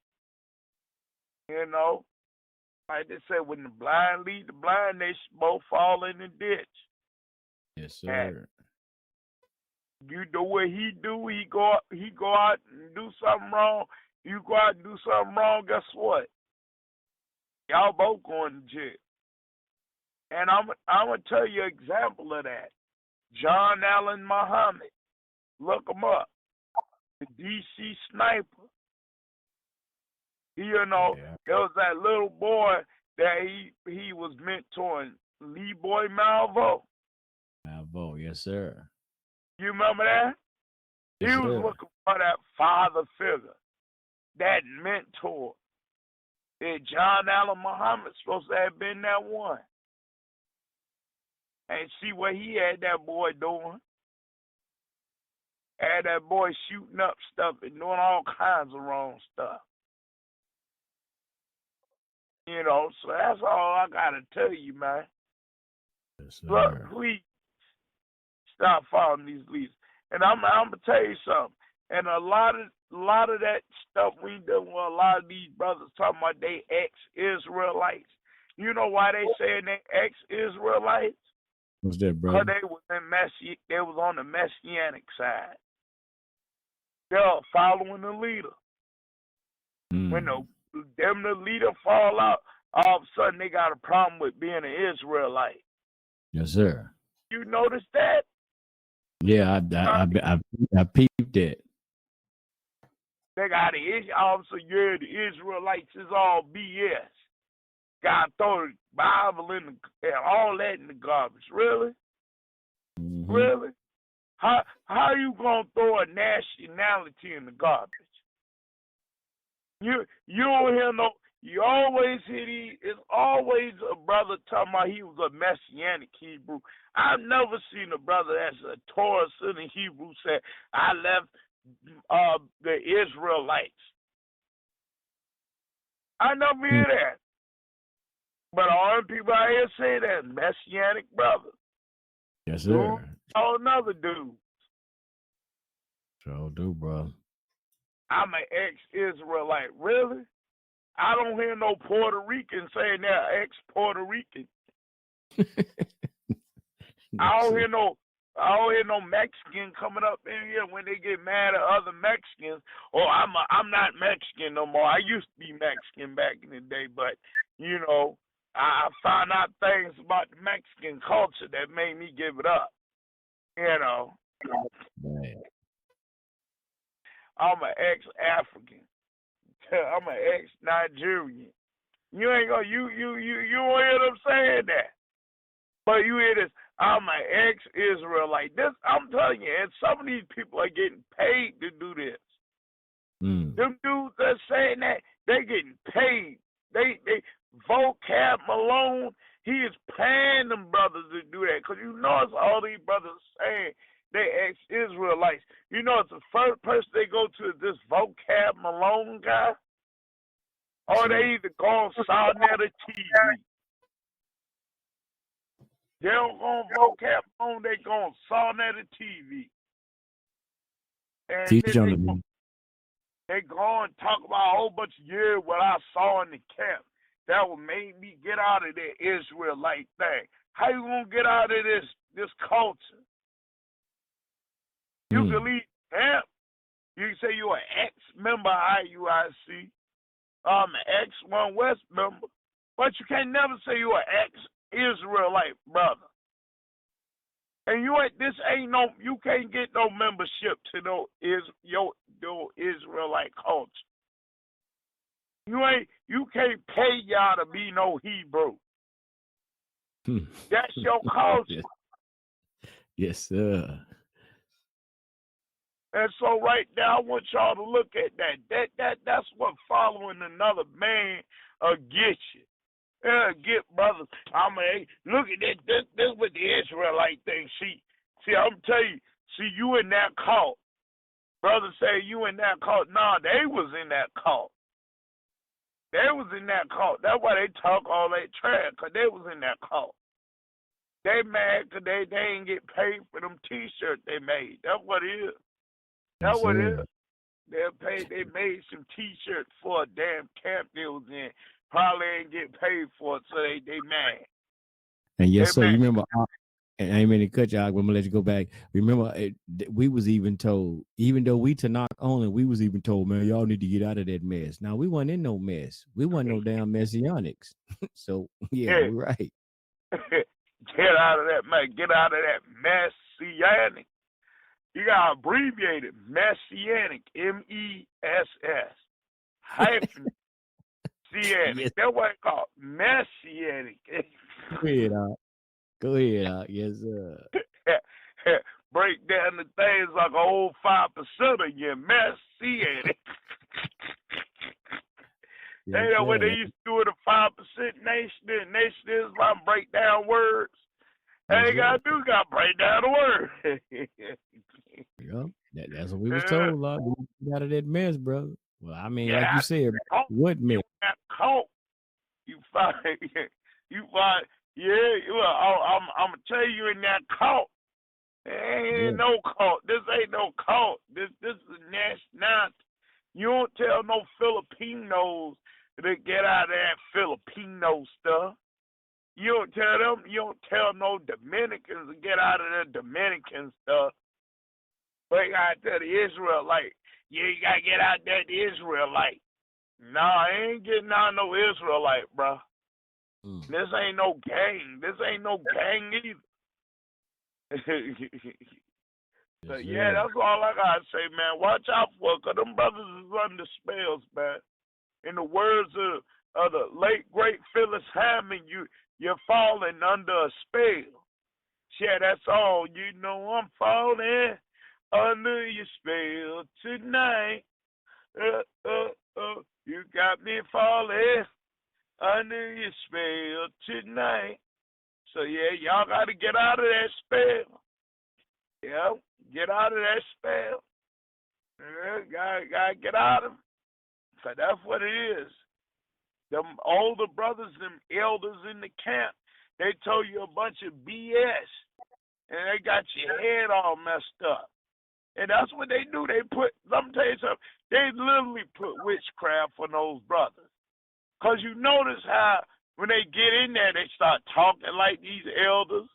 You know, like they say, when the blind lead the blind, they both fall in the ditch. Yes, sir. And you know what he do? He go out and do something wrong. You go out and do something wrong. Guess what? Y'all both going to jail. And I'm gonna tell you an example of that. John Allen Muhammad. Look him up. The DC sniper. You know, there was that little boy that he was mentoring, Lee Boy Malvo. Malvo, yes, sir. You remember that? Yes, He was looking for that father figure, that mentor. And John Allen Muhammad supposed to have been that one. And see what he had that boy doing. Had that boy shooting up stuff and doing all kinds of wrong stuff. You know, so that's all I gotta tell you, man. Yes, sir. Look, please stop following these leaders. And I'm gonna tell you something. And a lot of that stuff we do with a lot of these brothers talking about they ex-Israelites. You know why they saying they ex-Israelites? What's that, brother? Because they was on the messianic side. They're following the leader. When the leader fall out, all of a sudden they got a problem with being an Israelite. Yes, sir. You notice that? Yeah, I peeped that. They got an issue. All of a sudden, yeah, the Israelites is all BS. Got to throw the Bible and all that in the garbage. Really? Mm-hmm. Really? How you gonna throw a nationality in the garbage? You don't hear no. You always hear it's always a brother talking about he was a messianic Hebrew. I've never seen a brother that's a Torah sitting Hebrew say, I left the Israelites. I never hear that. But all the people out here say that messianic brother. Yes, sir. All another dude. Sure do, bro. I'm an ex-Israelite. Really? I don't hear no Puerto Rican saying they're ex-Puerto Rican. I don't hear no Mexican coming up in here when they get mad at other Mexicans. Oh, I'm not Mexican no more. I used to be Mexican back in the day, but you know, I found out things about the Mexican culture that made me give it up. You know. Man. I'm an ex-African. I'm an ex-Nigerian. You ain't gonna you don't hear them saying that. But you hear this, I'm an ex-Israelite. This I'm telling you, and some of these people are getting paid to do this. Them dudes that saying that, they getting paid. They Vocab Malone, he is paying them brothers to do that. Because you know it's all these brothers saying they ex-Israelites. You know it's the first person they go to is this Vocab Malone guy. Or they either go on Tabernacle TV. They don't go on Vocab Malone, they go on Tabernacle TV. And teach on them. They go and talk about a whole bunch of what I saw in the camp. That would make me get out of that Israelite thing. How you gonna get out of this culture? You can leave camp. You can say you're an ex-member of IUIC. I'm an ex-One West member. But you can never say you're an ex-Israelite brother. And you can't get no membership to your Israelite culture. You can't pay y'all to be no Hebrew. That's your culture. Yes, sir. And so right now I want y'all to look at that. That's what following another man get you. Get brothers. Look at this. This is what the Israelite thing. See, I'm telling you. See, you in that cult. Brothers say you in that cult. Nah, they was in that cult. They was in that cult. That's why they talk all that trash, because they was in that cult. They mad because they ain't get paid for them T-shirts they made. That's what it is. That's Yes, what sir. it is. They made some T-shirts for a damn camp they was in. Probably ain't get paid for it, so they mad. And yes, They sir. You mad. remember? And I ain't mean to cut you out. I'm gonna let you go back. Remember, we was even told, even though we to knock only, we was even told, man, y'all need to get out of that mess. Now we wasn't in no mess. We wasn't no damn messianics. So yeah, Yeah. we're right. Get out of that, man. Get out of that messianic. You got to abbreviate it. Messianic. MESS. Hyphen. Cianic. Yes. That's what it's called. Messianic. Go ahead, Go ahead, yes, sir. Break down the things like an old 5% of your messianic. Yes, They know when sir. they used to do it, a 5% nation Islam, break down words. Yes, They got to do, got to break down the word. Yep. That's what we was told, Lord. We got out of that mess, brother. Well, I mean, like you said, caught. what mess? You got caught. You find, yeah, well, I'm going to tell you in that caught. Ain't no caught. This ain't no caught. This is nationality. You don't tell no Filipinos to get out of that Filipino stuff. You don't tell them. You don't tell no Dominicans to get out of that Dominican stuff. But you gotta tell the Israelite, yeah, you gotta get out there the Israelite. Nah, I ain't getting out no Israelite, bro. This ain't no gang. This ain't no gang either. So, yeah, that's all I gotta say, man. Watch out for it, because them brothers is under spells, man. In the words of the late, great Phyllis Hammond, you're falling under a spell. Yeah, that's all. You know I'm falling under your spell tonight. You got me falling under your spell tonight. So, yeah, y'all got to get out of that spell. Yeah, get out of that spell. Yeah, gotta get out of it. So that's what it is. Them older brothers, them elders in the camp, they told you a bunch of BS. And they got your head all messed up. And that's what they do. Let me tell you something, they literally put witchcraft on those brothers. Because you notice how when they get in there, they start talking like these elders.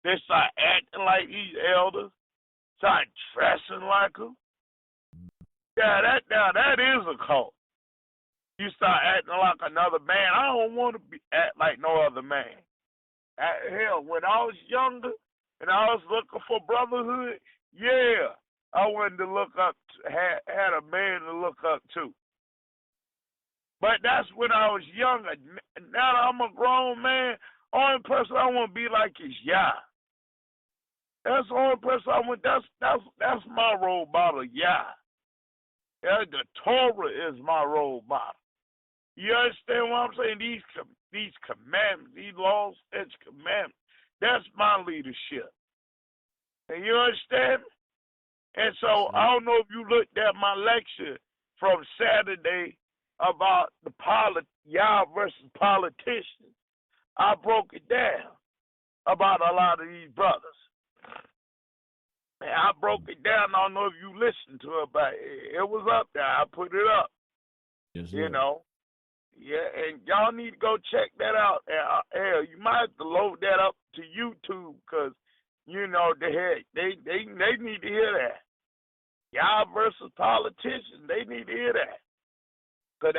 They start acting like these elders. Start dressing like them. Yeah, that is a cult. You start acting like another man. I don't want to act like no other man. Hell, when I was younger and I was looking for brotherhood, yeah, I wanted to look up, had a man to look up to. But that's when I was younger. Now that I'm a grown man, only person I want to be like is Yah. That's the only person I want. That's my role model, Yah. Yeah, the Torah is my role model. You understand what I'm saying? These commandments, these laws, and commandments, that's my leadership. And you understand? And so I don't know if you looked at my lecture from Saturday about the Yah versus politicians. I broke it down about a lot of these brothers. And I broke it down. I don't know if you listened to it, but it was up there. I put it up. Yes, you know. Yeah, and y'all need to go check that out. Hell, you might have to load that up to YouTube because, you know, they need to hear that. Y'all versus politicians, they need to hear that. Because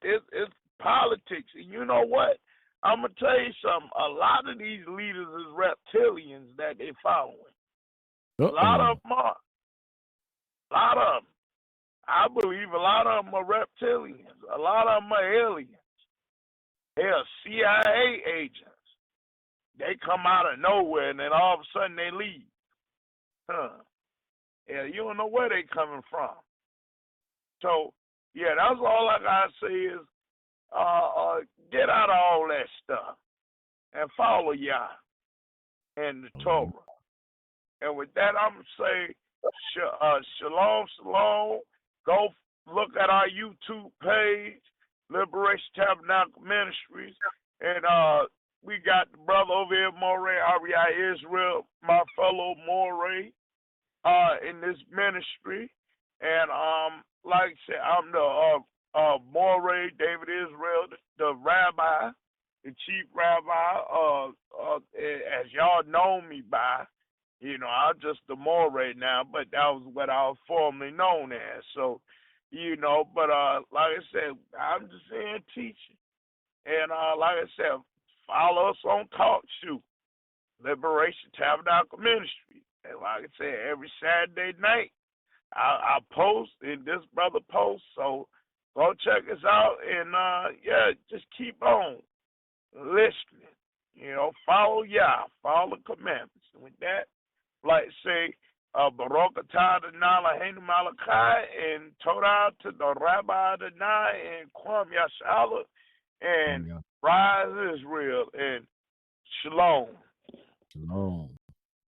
it's politics. And you know what? I'm going to tell you something. A lot of these leaders is reptilians that they following. A lot of them are. A lot of them. I believe a lot of them are reptilians. A lot of them are aliens. They are CIA agents. They come out of nowhere and then all of a sudden they leave. Yeah, you don't know where they coming from. So, yeah, that's all I got to say is get out of all that stuff and follow Yah and the Torah. And with that, I'm going to say shalom, shalom. Go look at our YouTube page, Liberation Tabernacle Ministries, and we got the brother over here, Moray, REI Israel, my fellow Moray, in this ministry. And like I said, I'm the Moray David Israel, the rabbi, the chief rabbi, as y'all know me by. You know, I'm just the Moray now, but that was what I was formerly known as. So, you know, but like I said, I'm just in teaching. And like I said, follow us on Talk Shoe, Liberation Tabernacle Ministry. And like I said, every Saturday night, I post, and this brother posts. So go check us out, and yeah, just keep on listening. You know, follow Yah, follow the commandments. And with that, like say, Baruch atah Adonai Eloheinu Malachi, and Torah to the Rabbi Adonai, and Kwam Yashala, and Rise Israel, and Shalom. Shalom.